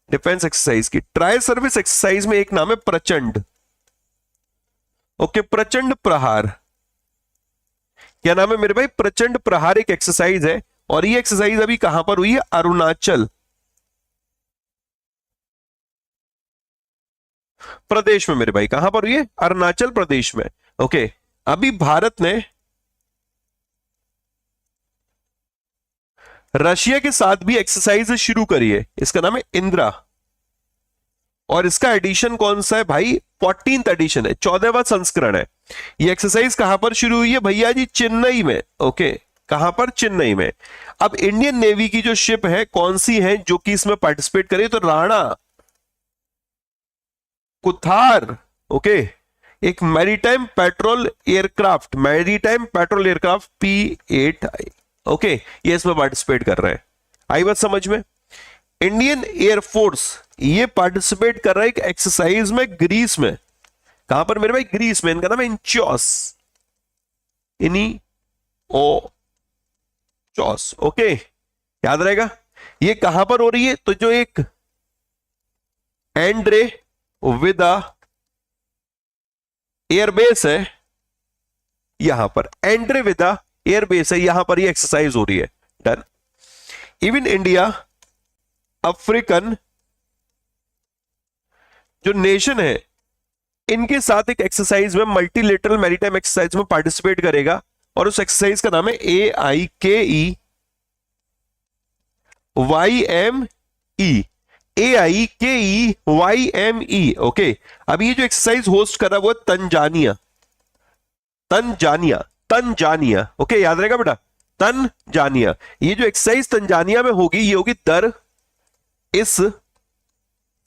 डिफेंस एक्सरसाइज की ट्राई सर्विस एक्सरसाइज में एक नाम है प्रचंड, ओके, प्रचंड प्रहार। क्या नाम है मेरे भाई, प्रचंड प्रहार एक एक्सरसाइज है, और ये एक्सरसाइज अभी कहां पर हुई है, अरुणाचल प्रदेश में मेरे भाई। कहां पर हुई है, अरुणाचल प्रदेश में, ओके। अभी भारत ने रशिया के साथ भी एक्सरसाइज शुरू करी है, इसका नाम है इंदिरा, और इसका एडिशन कौन सा है भाई, 14th एडिशन है, 14वां संस्करण है। ये एक्सरसाइज कहां पर शुरू हुई है भैया जी, चेन्नई में, ओके। कहां पर, चेन्नई में। अब इंडियन नेवी की जो शिप है कौन सी है जो कि इसमें पार्टिसिपेट करे, तो राणा कुथार, ओके। एक maritime petrol aircraft, maritime petrol aircraft P8I, okay, ये इसमें पार्टिसिपेट कर रहे हैं। आई बात समझ में। इंडियन एयरफोर्स ये पार्टिसिपेट कर रहा है एक एक्सरसाइज में ग्रीस में। कहां पर मेरे भाई? ग्रीस में। इनका नाम है इंचियोस, इनी ओ चॉस। ओके, याद रहेगा। ये कहां पर हो रही है? तो जो एक एंड्रे विदा एयरबेस है, यहां पर एंड्रे विदा एयरबेस है, यहां पर ये एक्सरसाइज हो रही है। डन। इवन इंडिया अफ्रीकन जो नेशन है, इनके साथ एक एक्सरसाइज में, मल्टीलेटरल मैरीटाइम एक्सरसाइज में पार्टिसिपेट करेगा, और उस एक्सरसाइज का नाम है AIKEYME। AIKEYME। ओके, अब ये जो एक्सरसाइज होस्ट कर रहा है वो तंजानिया। Tanzania, Tanzania. ओके, याद रहेगा बेटा, तंजानिया। ये जो एक्सरसाइज तंजानिया में होगी, ये होगी दर इस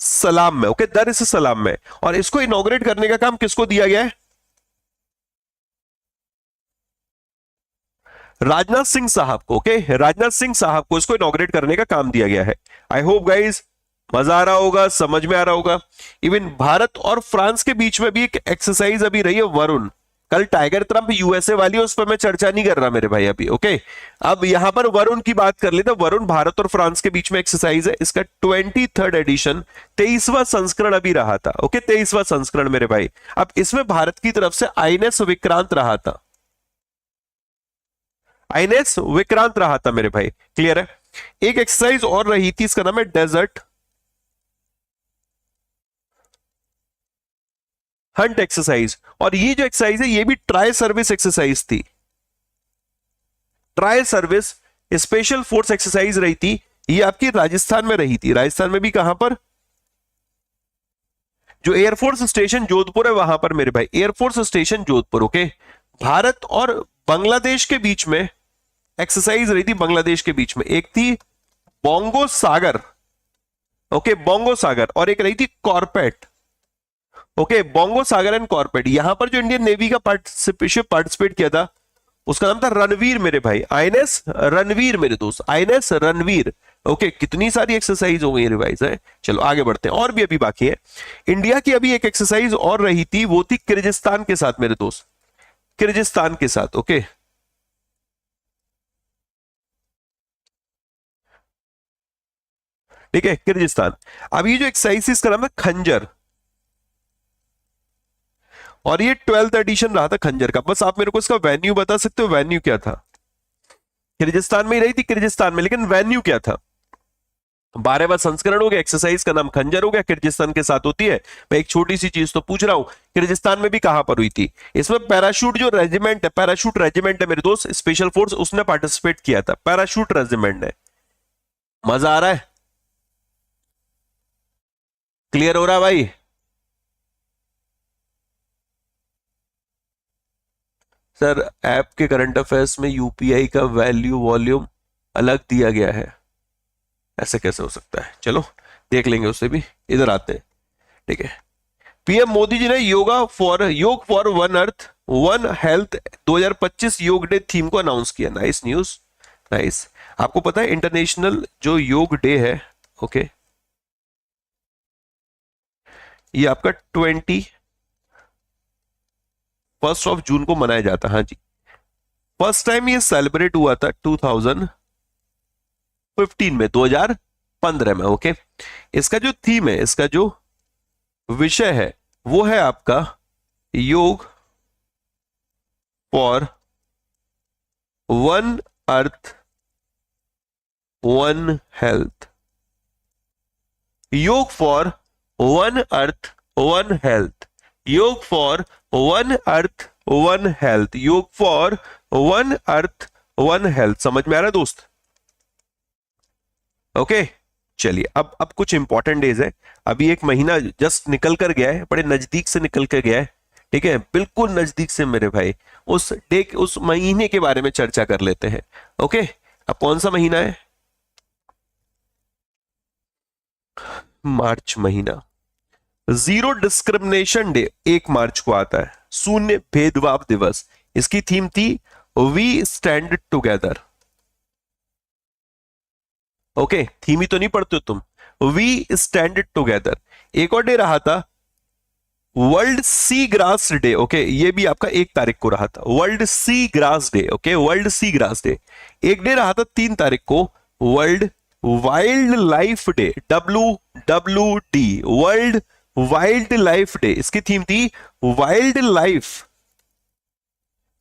सलाम में। ओके, दर इस सलाम में। और इसको इनॉग्रेट करने का काम किसको दिया गया है? राजनाथ सिंह साहब को। ओके, राजनाथ सिंह साहब को इसको इनॉग्रेट करने का काम दिया गया है। आई होप गाइज मजा आ रहा होगा, समझ में आ रहा होगा। इवन भारत और फ्रांस के बीच में भी एक एक्सरसाइज अभी रही है, वरुण। कल टाइगर ट्रंप यूएसए वाली, उस पर मैं चर्चा नहीं कर रहा मेरे भाई अभी। ओके, अब यहां पर वरुण की बात कर लेते हैं। वरुण भारत और फ्रांस के बीच में एक्सरसाइज है, इसका 23rd एडिशन, 23वां संस्करण अभी रहा था। ओके, 23वां संस्करण मेरे भाई। अब इसमें भारत की तरफ से आईएनएस विक्रांत रहा था। आईएनएस विक्रांत रहा था मेरे भाई, क्लियर है। एक एक्सरसाइज और रही थी, इसका नाम है डेजर्ट हंट एक्सरसाइज। और ये जो एक्सरसाइज है, ये भी ट्राई सर्विस एक्सरसाइज थी। Tri service special force exercise रही थी। ये आपकी राजस्थान में रही थी। राजस्थान में भी कहां पर? जो एयरफोर्स स्टेशन जोधपुर है, वहां पर मेरे भाई, air force station Jodhpur. Okay, Bharat और बांग्लादेश के बीच में एक्सरसाइज रही थी। बांग्लादेश के बीच में एक थी बोंगो सागर। ओके, बोंगो सागर। और एक रही थी कॉर्पेट। Okay, bongo Sagar and कॉर्पेट। यहां पर जो इंडियन नेवी का पार्टिसिपेट किया था, उसका नाम था रणवीर मेरे भाई। आईएनएस रणवीर मेरे दोस्त, आईएनएस रणवीर। ओके, कितनी सारी एक्सरसाइज हो गई रिवाइज है। चलो आगे बढ़ते हैं, और भी अभी बाकी है। इंडिया की अभी एक एक्सरसाइज और रही थी, वो थी किर्गिस्तान के साथ मेरे दोस्त, किर्गिस्तान के साथ। ओके, ठीक है, किर्गिस्तान। अब ये जो एक्सरसाइज इसका नाम है खंजर, और ये 12th एडिशन रहा था खंजर का। बस आप मेरे को इसका वेन्यू बता सकते हो? वेन्यू क्या था? किर्गिस्तान में ही रही थी, किर्गिस्तान में, लेकिन वेन्यू क्या था? 12वां संस्करण हो गया, एक्सरसाइज का नाम खंजर हो गया, किर्गिस्तान के साथ होती है। मैं एक छोटी सी चीज तो पूछ रहा हूं, किर्गिस्तान में भी कहां पर हुई थी? इसमें पैराशूट जो रेजिमेंट है, पैराशूट रेजिमेंट है मेरे दोस्त, स्पेशल फोर्स, उसने पार्टिसिपेट किया था। पैराशूट रेजिमेंट है। मजा आ रहा है? क्लियर हो रहा है भाई? सर, ऐप के करंट अफेयर्स में यूपीआई का वैल्यू वॉल्यूम अलग दिया गया है, ऐसे कैसे हो सकता है? चलो देख लेंगे उसे भी, इधर आते हैं। ठीक है, पीएम मोदी जी ने योग for one earth one health 2025 योग डे थीम को अनाउंस किया। Nice news, nice. आपको पता है इंटरनेशनल जो योग डे है, ओके, ये आपका 21 जून को मनाया जाता है। हाँ जी, फर्स्ट टाइम ये सेलिब्रेट हुआ था 2015 में, 2015 में। ओके, इसका जो थीम है, इसका जो विषय है, वो है आपका yoga for one earth one health. Yoga for one earth one health. Yoga for one earth one health. Yoga for one earth one health. समझ में आ रहा है दोस्त? ओके, चलिए अब कुछ इंपॉर्टेंट डेज है। अभी एक महीना जस्ट निकल कर गया है, बड़े नजदीक से निकल कर गया है। ठीक है, बिल्कुल नजदीक से मेरे भाई। उस डे, उस महीने के बारे में चर्चा कर लेते हैं। ओके, अब कौन सा महीना है? मार्च महीना। जीरो डिस्क्रिमिनेशन डे 1 मार्च को आता है, शून्य भेदभाव दिवस। इसकी थीम थी we stand together. Okay, theme ही तो नहीं पढ़ते हो तुम। We stand together. एक और डे रहा था world seagrass day. Okay, ये भी आपका 1 तारीख को रहा था, world seagrass day. Okay, world seagrass day. एक डे रहा था 3 तारीख को, world wildlife day, WWD, world wildlife day. इसकी थीम थी wildlife,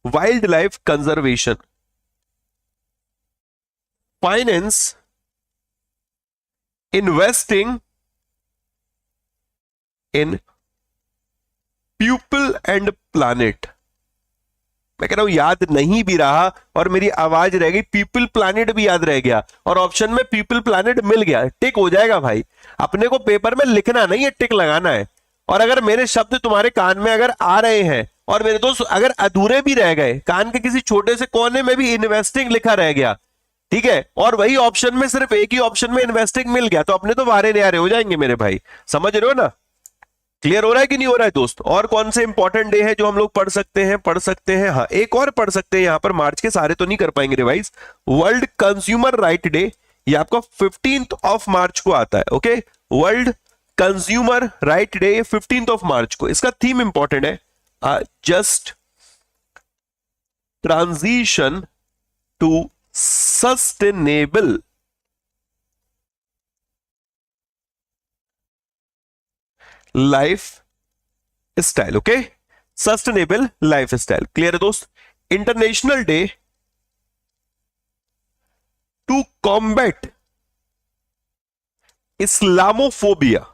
wildlife conservation, finance, investing in people and planet. मैं कह रहा हूं याद नहीं भी रहा और मेरी आवाज रह गई, पीपल प्लानिट भी याद रह गया और ऑप्शन में पीपल प्लानिट मिल गया, टिक हो जाएगा भाई। अपने को पेपर में लिखना नहीं है, टिक लगाना है। और अगर मेरे शब्द तुम्हारे कान में अगर आ रहे हैं और मेरे दोस्त अगर अधूरे भी रह गए, कान के किसी छोटे से कोने में भी इन्वेस्टिंग लिखा रह गया, ठीक है, और वही ऑप्शन में सिर्फ एक ही ऑप्शन में इन्वेस्टिंग मिल गया, तो अपने तो वारे न्यारे हो जाएंगे मेरे भाई। समझ रहे हो ना? क्लियर हो रहा है कि नहीं हो रहा है दोस्त? और कौन से इंपॉर्टेंट डे है जो हम लोग पढ़ सकते हैं? हाँ, एक और पढ़ सकते हैं यहां पर, मार्च के सारे तो नहीं कर पाएंगे revise. World consumer right day, ये आपका 15 मार्च को आता है। Okay, world consumer right day 15 मार्च को। इसका थीम इंपॉर्टेंट है, just transition to sustainable lifestyle. Okay, sustainable lifestyle. Clear है दोस्त? International day to combat Islamophobia,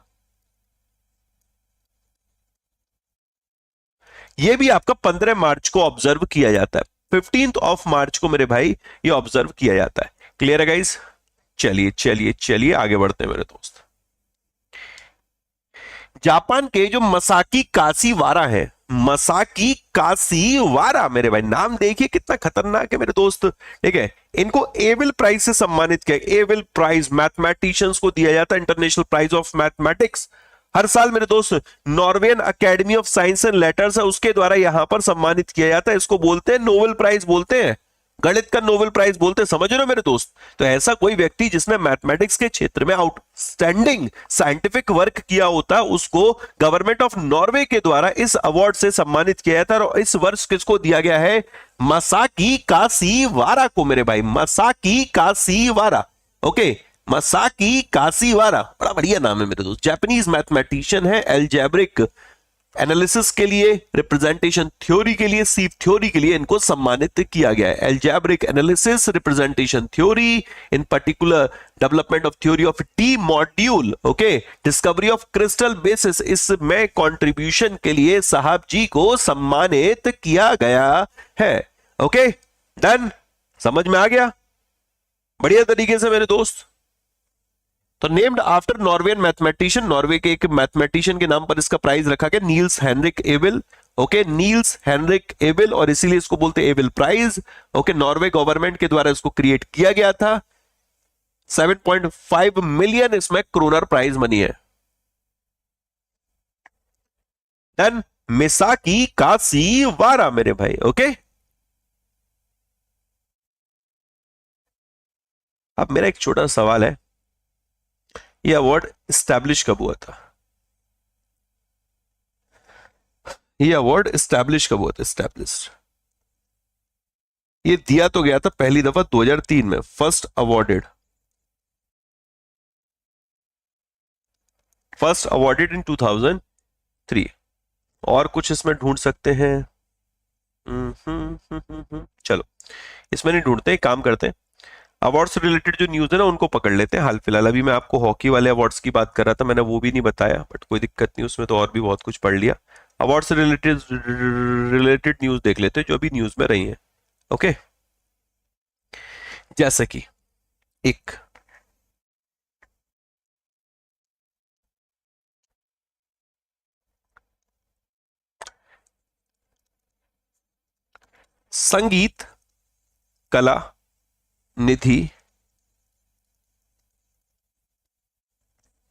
ये भी आपका 15 मार्च को ऑब्जर्व किया जाता है। 15 मार्च को मेरे भाई ये ऑब्जर्व किया जाता है। क्लियर है गाइस? चलिए चलिए चलिए आगे बढ़ते हैं मेरे दोस्त। जापान के जो मसाकी कासीवारा है, मसाकी कासीवारा मेरे भाई, नाम देखिए कितना खतरनाक है मेरे दोस्त। ठीक है, इनको एविल प्राइज से सम्मानित किया। एविल प्राइज मैथमेटिशियंस को दिया जाता है, इंटरनेशनल प्राइज ऑफ मैथमेटिक्स। हर साल मेरे दोस्त नॉर्वेन academy of science and letters है, उसके द्वारा यहां पर सम्मानित किया जाता है। इसको बोलते हैं नोबेल प्राइज, बोलते हैं गणित का नोबेल प्राइज बोलते हैं। समझ रहे हो मेरे दोस्त? तो ऐसा कोई व्यक्ति जिसने मैथमेटिक्स के क्षेत्र में आउटस्टैंडिंग साइंटिफिक वर्क किया होता है, उसको गवर्नमेंट ऑफ नॉर्वे के द्वारा इस अवार्ड से सम्मानित किया जाता है। और इस वर्ष किसको दिया गया है? मसाकी कासीवारा को मेरे भाई, मसाकी कासीवारा। ओके, मसाकी कासीवारा, बड़ा बढ़िया नाम है मेरे दोस्त। जापानीज मैथमेटिशियन है, एल्जेब्रिक एनालिसिस के लिए, रिप्रेजेंटेशन थ्योरी के लिए, सीप थ्योरी के लिए इनको सम्मानित किया गया है। Algebraic analysis, representation theory, in particular development of theory of D module, okay, discovery of crystal basis, इसमें कंट्रीब्यूशन के लिए साहब जी को सम्मानित किया गया है। Okay, done? समझ में आ गया बढ़िया तरीके से मेरे दोस्त? तो नेम्ड आफ्टर नॉर्वेन मैथमेटिशियन, नॉर्वे के एक मैथमेटिशियन के नाम पर इसका प्राइज रखा गया, Niels Henrik Abel. Okay, Niels Henrik Abel, और इसीलिए इसको बोलते हैं Abel prize. Okay, Norway government के द्वारा इसको क्रिएट किया गया था। 7.5 मिलियन इसमें क्रोनर प्राइज मनी है। डन? मिसाकी कासीवारा मेरे भाई। ओके, अब मेरा एक छोटा सवाल है, ये अवार्ड स्टैब्लिश कब हुआ था? ये अवार्ड स्टैब्लिश कब हुआ था? स्टैब्लिश ये दिया तो गया था पहली दफा 2003 में, फर्स्ट अवॉर्डेड इन 2003। और कुछ इसमें ढूंढ सकते हैं? चलो इसमें नहीं ढूंढते, एक काम करते हैं, अवार्ड से रिलेटेड जो न्यूज है ना उनको पकड़ लेते हैं हाल फिलहाल। अभी मैं आपको हॉकी वाले अवार्ड्स की बात कर रहा था, मैंने वो भी नहीं बताया, बट कोई दिक्कत नहीं, उसमें तो और भी बहुत कुछ पढ़ लिया। अवार्ड से रिलेटेड न्यूज देख लेते हैं जो अभी न्यूज में रही है। ओके, जैसे कि एक संगीत कला निधि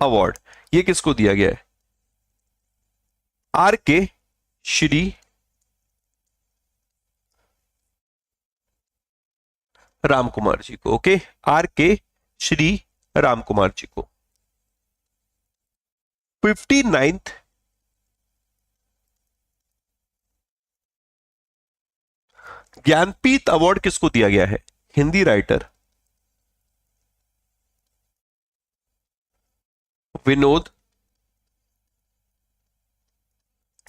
अवार्ड, ये किसको दिया गया है? आर के श्री राम कुमार जी को। ओके, आर के श्री राम कुमार जी को। 59th ज्ञानपीठ अवार्ड किसको दिया गया है? हिंदी राइटर विनोद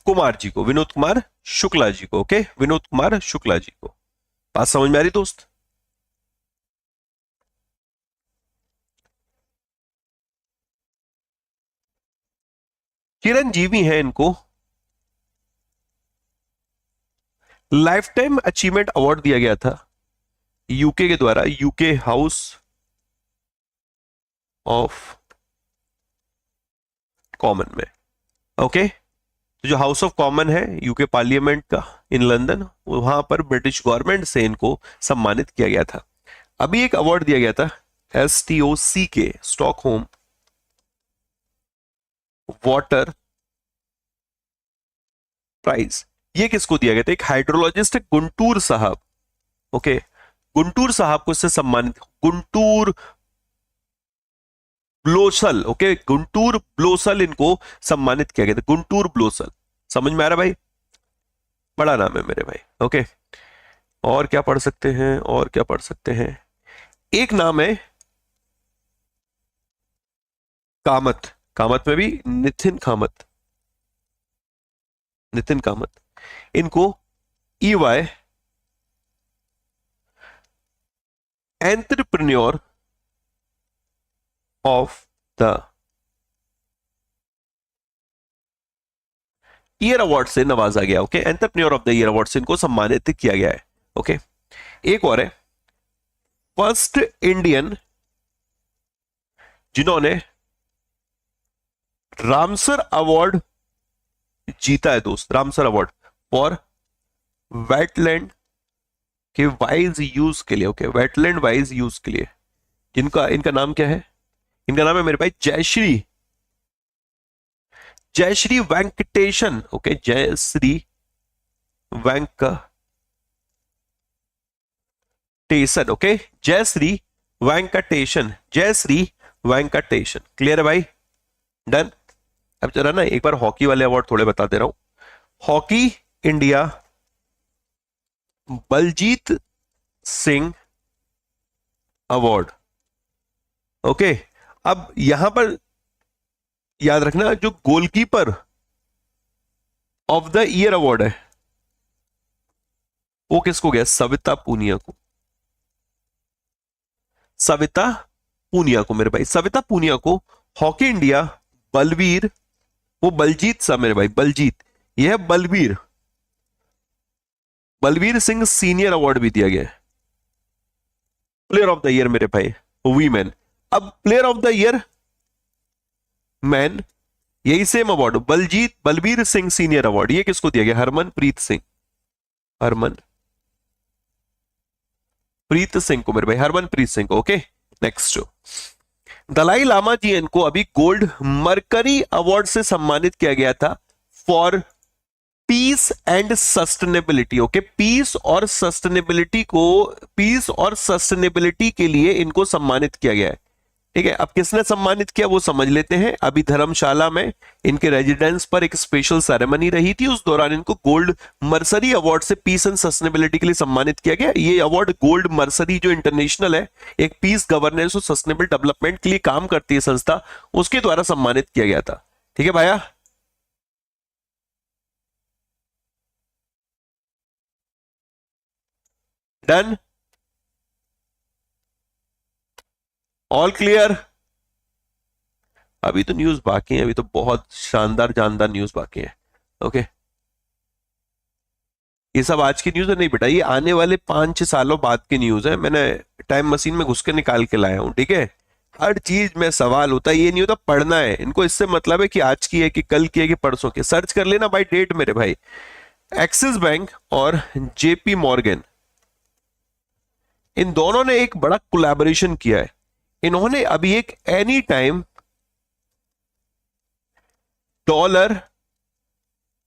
कुमार जी को, विनोद कुमार शुक्ला जी को। ओके, विनोद कुमार शुक्ला जी को। बात समझ में आ रही दोस्त? चिरंजीवी हैं, इनको लाइफ टाइम अचीवमेंट अवार्ड दिया गया था यूके के द्वारा, यूके हाउस ऑफ कॉमन में। ओके, तो जो हाउस ऑफ कॉमन है यूके पार्लियामेंट का इन लंदन, वहां पर ब्रिटिश गवर्नमेंट से इनको सम्मानित किया गया था। अभी एक अवार्ड दिया गया था STOC के, स्टॉकहोम वाटर प्राइज। ये किसको दिया गया था? एक हाइड्रोलॉजिस्ट गुंटूर साहब। ओके, गुंटूर साहब को इससे सम्मानित, गुंटूर ब्लोसल। ओके, गुंटूर ब्लोसल इनको सम्मानित किया गया था, गुंटूर ब्लोसल। समझ में आ रहा भाई? बड़ा नाम है मेरे भाई। ओके, और क्या पढ़ सकते हैं, और क्या पढ़ सकते हैं? एक नाम है कामत, कामत में भी नितिन कामत, नितिन कामत। इनको EY entrepreneur of the year award से नवाजा गया। Okay, entrepreneur of the year award से इनको सम्मानित किया गया है। ओके, एक और है, फर्स्ट इंडियन जिन्होंने रामसर अवार्ड जीता है दोस्त, रामसर अवार्ड फॉर वेटलैंड के वाइज यूज के लिए। ओके, वेटलैंड वाइज यूज के लिए। इनका इनका नाम क्या है? इनका नाम है मेरे भाई Jayshree, Jayshree Venkatesan. Okay, Jayshree Venkatesan. Okay, Jayshree Venkatesan, Jayshree Venkatesan. Clear है भाई? डन। अब जरा ना एक बार हॉकी वाले अवार्ड थोड़े बता दे रहा हूं। Hockey India Baljit Singh award. Okay, अब यहां पर याद रखना, जो goalkeeper of the year award है वो किसको गया? सविता पूनिया को, सविता पूनिया को मेरे भाई, सविता पूनिया को। हॉकी इंडिया बलवीर, वो बलजीत सा मेरे भाई, बलजीत, यह है बलवीर, बलवीर सिंह सीनियर अवार्ड भी दिया गया है। प्लेयर ऑफ द ईयर मेरे भाई वीमेन। अब player of the year man, यही same award, Baljeet Balbir Singh senior award, ये किसको दिया गया? हरमनप्रीत सिंह, हरमनप्रीत सिंह को मेरे भाई, हरमनप्रीत सिंह को। ओके, नेक्स्ट दलाई लामा जी, इनको अभी गोल्ड मरकरी अवार्ड से सम्मानित किया गया था for peace and sustainability. Okay, peace और सस्टेनेबिलिटी को, पीस और सस्टेनेबिलिटी के लिए इनको सम्मानित किया गया है। ठीक है, अब किसने सम्मानित किया वो समझ लेते हैं। अभी धर्मशाला में इनके रेजिडेंस पर एक स्पेशल सेरेमनी रही थी, उस दौरान इनको गोल्ड मर्सरी अवार्ड से पीस एंड सस्टेनेबिलिटी के लिए सम्मानित किया गया। ये अवार्ड गोल्ड मर्सरी जो इंटरनेशनल है, एक पीस गवर्नेंस और सस्टेनेबल डेवलपमेंट के लिए काम करती है संस्था, उसके द्वारा सम्मानित किया गया था। ठीक है भैया? Done, all clear? अभी तो न्यूज बाकी है, अभी तो बहुत शानदार जानदार न्यूज बाकी है। ओके, ये सब आज की न्यूज है नहीं बेटा, ये आने वाले 5-6 सालों बाद की न्यूज है। मैंने टाइम मशीन में घुस के निकाल के लाया हूं। ठीक है, हर चीज में सवाल होता है, ये नहीं होता पढ़ना है इनको। इससे मतलब है कि आज की है कि कल की है कि परसों की। सर्च कर लेना भाई डेट मेरे भाई। एक्सिस बैंक और JP मॉर्गन, इन दोनों ने एक बड़ा कोलैबोरेशन किया है। इन्होंने अभी एक एनी टाइम डॉलर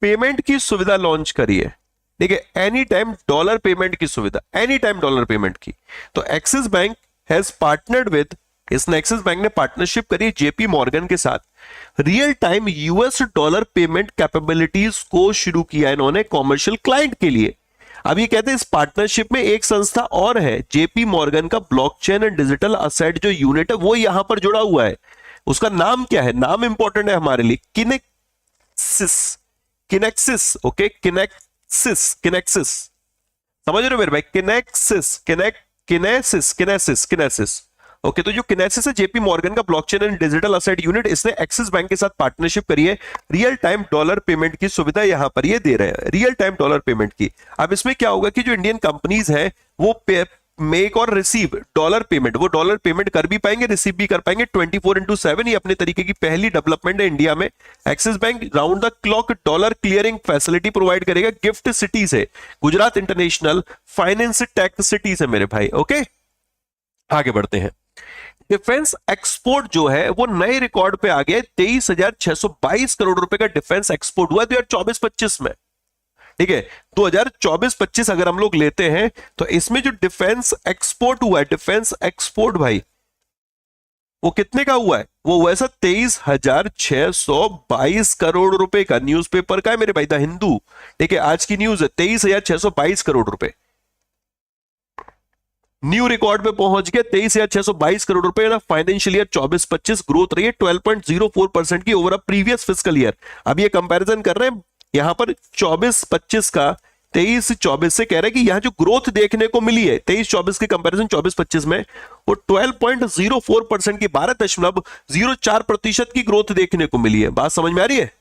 पेमेंट की सुविधा लॉन्च करी है। ठीक है, एनी टाइम डॉलर पेमेंट की सुविधा, एनी टाइम डॉलर पेमेंट की। तो axis bank has partnered with इसने एक्सिस बैंक ने पार्टनरशिप करी जेपी मॉर्गन के साथ। Real time US dollar payment capabilities को शुरू किया इन्होंने कॉमर्शियल क्लाइंट के लिए। अब ये कहते हैं इस पार्टनरशिप में एक संस्था और है, जेपी मॉर्गन का ब्लॉकचेन एंड डिजिटल असेट जो यूनिट है वो यहां पर जुड़ा हुआ है। उसका नाम क्या है, नाम इंपॉर्टेंट है हमारे लिए, किनेक्सिस। किनेक्सिस, ओके, किनेक्सिस, किनेक्सिस, समझ रहे हो मेरे भाई, किनेक्सिस, किनेसिस, किनेसिस, किनेसिस, ओके। तो जो किनेसिस है जेपी मॉर्गन का blockchain and digital asset unit, इसने एक्सिस बैंक के साथ पार्टनरशिप करी है। रियल टाइम डॉलर पेमेंट की सुविधा यहां पर ये दे रहे हैं, रियल टाइम डॉलर पेमेंट की। अब इसमें क्या होगा कि जो इंडियन कंपनीज हैं वो मेक और रिसीव डॉलर पेमेंट, वो डॉलर पेमेंट कर भी पाएंगे, रिसीव भी कर पाएंगे 24/7। ये अपने तरीके की पहली डेवलपमेंट है इंडिया में। Axis bank round the clock dollar clearing facility provide करेगा। गिफ्ट सिटी से Gujarat international finance tech city से मेरे भाई, ओके। आगे बढ़ते हैं। डिफेंस एक्सपोर्ट जो है वो नए रिकॉर्ड पे आ गया। 23,622 करोड़ रुपए का डिफेंस एक्सपोर्ट हुआ 2024-25 में, ठीक है। 2024-25 अगर हम लोग लेते हैं तो इसमें जो डिफेंस एक्सपोर्ट हुआ है, डिफेंस एक्सपोर्ट भाई, वो कितने का हुआ है, वो हुआ है सर 23,622 करोड़ रुपए का। न्यूज़पेपर का है मेरे भाई, द हिंदू, ठीक है, आज की न्यूज है। 23,622 करोड़ रुपए न्यू रिकॉर्ड पे पहुंच गया। 23,622 करोड़ रुपए। फाइनेंशियल ईयर 24-25 ग्रोथ रही है 12.04% की over a previous fiscal year. अब ये कंपैरिजन कर रहे हैं यहां पर 24-25 का 23-24 से, कह रहे हैं कि यहां जो ग्रोथ देखने को मिली है 23-24 के कंपैरिजन 24-25 में, वो 12.04% की 12.04% की ग्रोथ देखने को मिली है। बात समझ में आ रही है?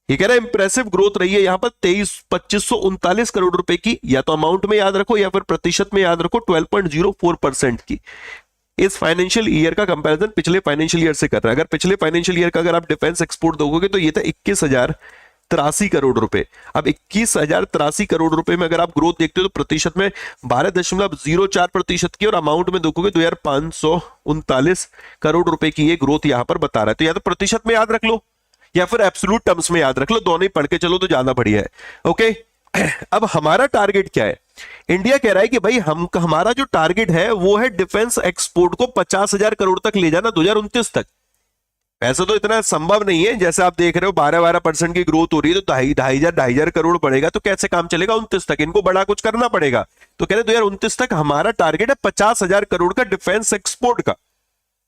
ये कह रहा है इंप्रेसिव ग्रोथ रही है यहां पर 2539 करोड़ रुपए की, या तो अमाउंट में याद रखो या फिर प्रतिशत में याद रखो, 12.04% की। इस फाइनेंशियल ईयर का कंपैरिजन पिछले फाइनेंशियल ईयर से कर रहा है। अगर पिछले फाइनेंशियल ईयर का अगर आप डिफेंस एक्सपोर्ट देखोगे तो ये था 21,083 करोड़ रुपए। अब 21,083 करोड़ रुपए में अगर आप ग्रोथ देखते हो तो प्रतिशत में 12.04% की, और अमाउंट में देखोगे 2,539 करोड़ रुपए की ये ग्रोथ यहां पर बता रहा है। तो या तो प्रतिशत में याद रख लो या फिर एब्सोल्यूट टर्म्स में याद रख लो, दोनों ही पढ़ के चलो तो ज्यादा बढ़िया है, ओके। अब हमारा टारगेट क्या है? इंडिया कह रहा है कि भाई हमारा जो टारगेट है वो है डिफेंस एक्सपोर्ट को 50,000 करोड़ तक ले जाना 2029 तक। ऐसा तो इतना संभव नहीं है, जैसे आप देख रहे हो 12% की ग्रोथ हो रही है तो 2,500 करोड़ बढ़ेगा, तो कैसे काम चलेगा 29 तक? इनको बड़ा कुछ करना पड़ेगा। तो कह रहे 2029 तक हमारा टारगेट है 50,000 करोड़ का डिफेंस एक्सपोर्ट का।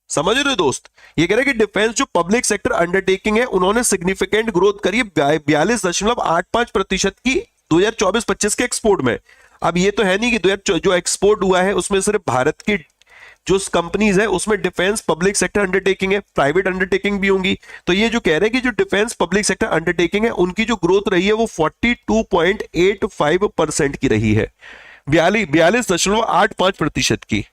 समझ रहे हो दोस्त? ये कह रहे हैं कि डिफेंस जो पब्लिक सेक्टर अंडरटेकिंग है उन्होंने सिग्निफिकेंट ग्रोथ करी 42.85% की 2024-25 के एक्सपोर्ट में। अब ये तो है नहीं कि जो एक्सपोर्ट हुआ है उसमें सिर्फ भारत की जो कंपनीज है उसमें डिफेंस पब्लिक सेक्टर अंडरटेकिंग है, प्राइवेट अंडरटेकिंग भी होंगी। तो ये जो कह रहे हैं कि जो डिफेंस पब्लिक सेक्टर अंडरटेकिंग है उनकी जो ग्रोथ रही है वो 42.85% की रही है, 42.85% की।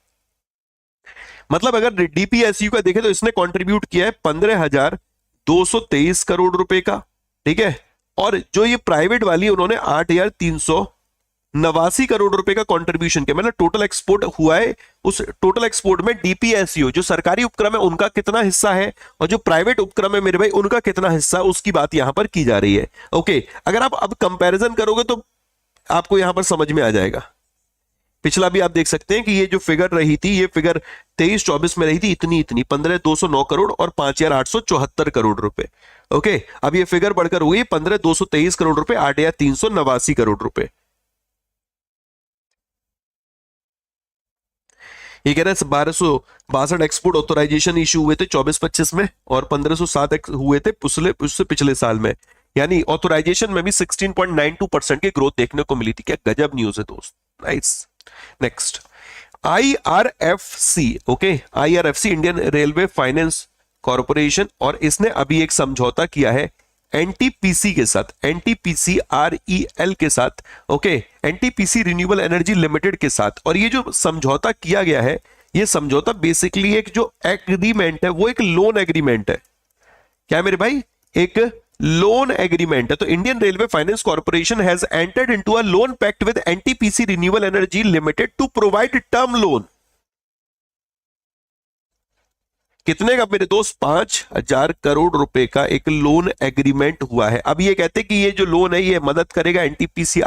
मतलब अगर डीपीएसयू का देखें तो इसने कंट्रीब्यूट किया है 15,223 करोड़ रुपए का, ठीक है। और जो ये प्राइवेट वाली उन्होंने 8,389 करोड़ रुपए का कंट्रीब्यूशन किया। मतलब टोटल एक्सपोर्ट हुआ है, उस टोटल एक्सपोर्ट में डीपीएसयू जो सरकारी उपक्रम है उनका कितना हिस्सा है और जो प्राइवेट उपक्रम है मेरे भाई उनका कितना हिस्सा, उसकी बात यहां पर की जा रही है, ओके। अगर आप अब कंपैरिजन करोगे तो आपको यहां पर समझ में आ जाएगा। पिछला भी आप देख सकते हैं कि ये जो फिगर रही थी, ये फिगर 23-24 में रही थी इतनी 15,209 करोड़ और 5,874 करोड़ रुपए, ओके। अब ये फिगर बढ़कर हुई 15,223 करोड़ रुपए, 8,389 करोड़ रुपए। ये कह रहे हैं 1,262 एक्सपोर्ट ऑथराइजेशन इशू हुए थे 24-25 में और 1,507 हुए थे उससे पिछले साल में। यानी ऑथराइजेशन में भी 16.92% की ग्रोथ देखने को मिली थी। क्या गजब न्यूज है दोस्त, nice. Next, IRFC, okay, IRFC Indian Railway Finance corporation, और इसने अभी एक समझौता किया है एनटीपीसी के साथ, NTPCREL के साथ, okay, NTPC renewable energy limited के साथ। और ये जो समझौता किया गया है, ये समझौता बेसिकली एक जो एग्रीमेंट है वो एक लोन एग्रीमेंट है। क्या मेरे भाई? एक लोन एग्रीमेंट है। तो Indian Railway Finance Corporation has entered into a loan pact with NTPC renewable energy limited to provide term loan. कितने का मेरे दोस्त? 5,000 करोड़ रुपए का एक लोन एग्रीमेंट हुआ है। अब ये कहते हैं कि ये जो लोन है ये मदद करेगा एनटीपीसी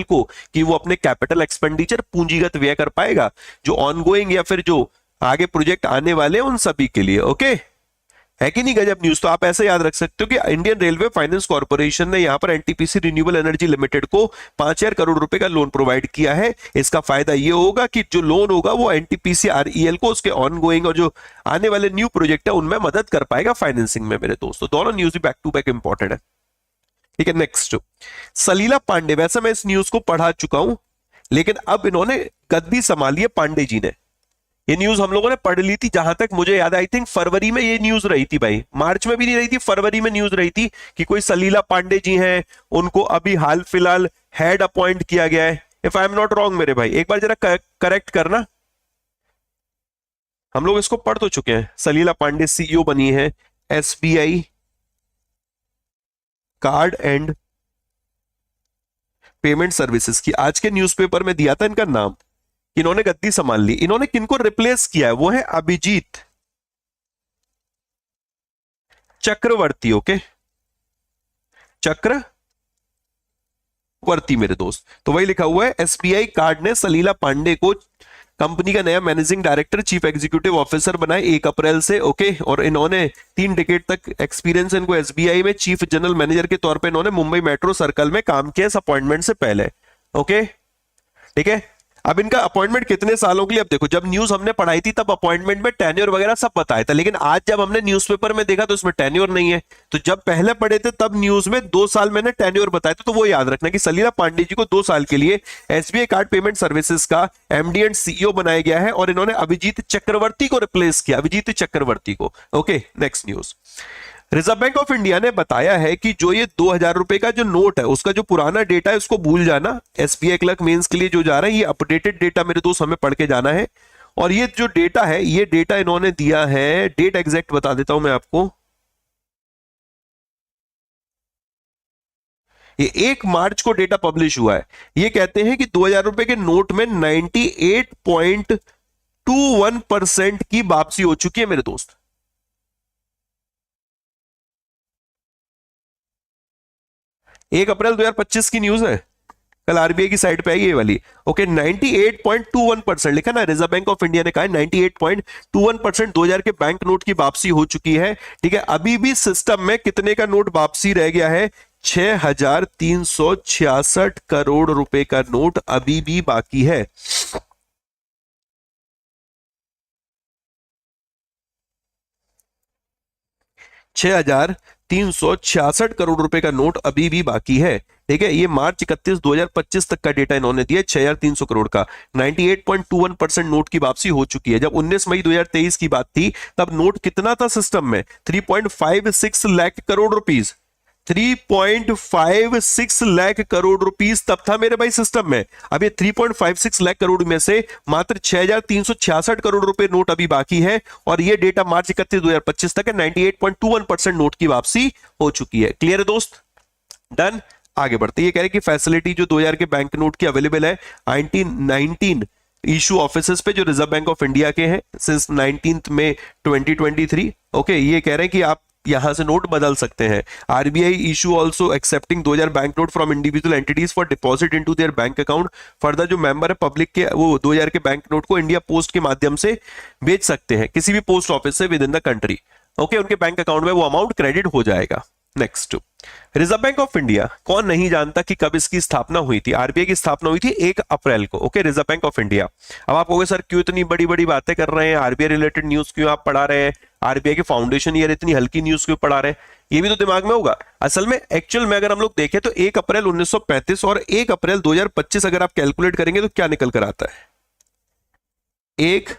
को कि वो अपने कैपिटल एक्सपेंडिचर पूंजीगत व्यय कर पाएगा जो ऑनगोइंग या फिर जो आगे प्रोजेक्ट आने वाले हैं उन सभी के लिए। ओके, है कि नहीं गजब न्यूज? तो आप ऐसे याद रख सकते हो कि इंडियन रेलवे फाइनेंस कॉर्पोरेशन ने यहां पर एनटीपीसी रिन्यूएबल एनर्जी लिमिटेड को 5,000 करोड़ रुपए का लोन प्रोवाइड किया है। इसका फायदा ये होगा कि जो लोन होगा वो एनटीपीसी को उसके ऑनगोइंग और जो आने वाले न्यू प्रोजेक्ट है उनमें मदद कर पाएगा फाइनेंसिंग में मेरे दोस्तों। दोनों न्यूज भी बैक टू बैक इंपॉर्टेंट है। ठीक है, नेक्स्ट सलीला पांडे। वैसे मैं इस न्यूज को पढ़ा चुका हूं लेकिन अब इन्होंने गद्दी संभाली है पांडे जी ने। ये न्यूज हम लोगों ने पढ़ ली थी, जहां तक मुझे याद है आई थिंक फरवरी में ये न्यूज रही थी भाई, मार्च में भी नहीं रही थी, फरवरी में न्यूज रही थी कि कोई सलीला पांडे जी हैं, उनको अभी हाल फिलहाल हेड अपॉइंट किया गया है। If I am not wrong मेरे भाई, एक बार जरा करेक्ट करना। हम लोग इसको पढ़ तो चुके हैं। सलीला पांडे सीईओ बनी है SBI card and payment services की। आज के न्यूज़पेपर में दिया था इनका नाम, इन्होंने गद्दी संभाल ली। इन्होंने किनको रिप्लेस किया है? वो है अभिजीत चक्रवर्ती। ओके, चक्रवर्ती मेरे दोस्त। तो वही लिखा हुआ है एसबीआई कार्ड ने सलीला पांडे को कंपनी का नया managing director chief executive officer बनाए 1 अप्रैल से। ओके, और इन्होंने 3 डिकेड तक एक्सपीरियंस इनको एसबीआई में चीफ जनरल मैनेजर के तौर पे इन्होंने मुंबई मेट्रो सर्कल में काम किया इस अपॉइंटमेंट से पहले। ओके, ठीक है। अब इनका अपॉइंटमेंट कितने सालों के लिए? अब देखो, जब न्यूज हमने पढ़ाई थी तब अपॉइंटमेंट में टेन्योर वगैरह सब बताया था, लेकिन आज जब हमने न्यूज़पेपर में देखा तो इसमें टेन्योर नहीं है। तो जब पहले पढ़े थे तब न्यूज में 2 साल मैंने टेन्योर बताया था। तो वो याद रखना कि सलीला पांडे जी को 2 साल के लिए एसबीआई कार्ड पेमेंट सर्विसेज का एमडी एंड सीईओ बनाया गया है और इन्होंने अभिजीत चक्रवर्ती को रिप्लेस किया, अभिजीत चक्रवर्ती को। Okay, next news. Reserve bank of India ने बताया है कि जो ये 2,000 रुपए का जो नोट है उसका जो पुराना डेटा है उसको भूल जाना। एसबीआई क्लर्क मेंस के लिए जो जा रहा है ये अपडेटेड डेटा मेरे दोस्त हमें पढ़ के जाना है। और ये जो डेटा है ये डेटा इन्होंने दिया है, डेट एग्जैक्ट बता देता हूं मैं आपको, ये 1 मार्च को डेटा पब्लिश हुआ है। ये कहते हैं कि 2,000 रुपए के नोट में 98.21% की वापसी हो चुकी है मेरे दोस्त। 1 अप्रैल 2025 की न्यूज है, कल आरबीआई की साइट पे आई ये वाली। ओके, 98.21% लिखा ना, रिजर्व बैंक ऑफ इंडिया ने कहा 98.21% 2,000 के बैंक नोट की वापसी हो चुकी है। ठीक है, अभी भी सिस्टम में कितने का नोट वापसी रह गया है? 6,366 करोड़ रुपए का नोट अभी भी बाकी है। $6,366 करोड़ रुपए का नोट अभी भी बाकी है। ठीक है, ये मार्च 31 2025 तक का डेटा इन्होंने दिया, 6,300 करोड़ का। 98.21% नोट की वापसी हो चुकी है। जब 19 मई 2023 की बात थी तब नोट कितना था सिस्टम में? 3.56 लाख करोड़ रुपीस। 3.56 लाख करोड़ रुपीस तब था मेरे भाई सिस्टम में। अब ये 3.56 लाख करोड़ में से मात्र 6,366 करोड़ रुपए नोट अभी बाकी है और ये डेटा मार्च 31 2025 तक है। 98.21% नोट की वापसी हो चुकी है। क्लियर है दोस्त? डन। आगे बढ़ते, ये कह रहे कि फैसिलिटी जो 2,000 के बैंक नोट की अवेलेबल है 19 इशू ऑफिसेस पे जो रिजर्व बैंक ऑफ इंडिया के हैं सिंस 19 मई 2023। ओके, ये कह रहे हैं कि आप यहां से नोट बदल सकते हैं। RBI issue also accepting 2,000 bank note from individual entities for deposit into their bank account. Further जो मेंबर है पब्लिक के वो 2,000 के बैंक नोट को इंडिया पोस्ट के माध्यम से बेच सकते हैं किसी भी पोस्ट ऑफिस से with in the country. Okay, उनके बैंक अकाउंट में वो अमाउंट क्रेडिट हो जाएगा। Next, reserve bank of India, कौन नहीं जानता कि कब इसकी स्थापना हुई थी? आरबीआई की स्थापना हुई थी 1 अप्रैल को। Okay, reserve bank of India. अब आप कहोगे सर क्यों इतनी बड़ी बड़ी बातें कर रहे हैं, आरबीआई रिलेटेड न्यूज क्यों आप पढ़ा रहे हैं, आरबीआई के फाउंडेशन ईयर इतनी हल्की न्यूज क्यों पढ़ा रहे हैं? ये भी तो दिमाग में होगा। असल में एक्चुअल में अगर हम लोग देखें तो 1 अप्रैल 1935 और 1 अप्रैल 2025 अगर आप कैलकुलेट करेंगे तो क्या निकल कर आता है? 1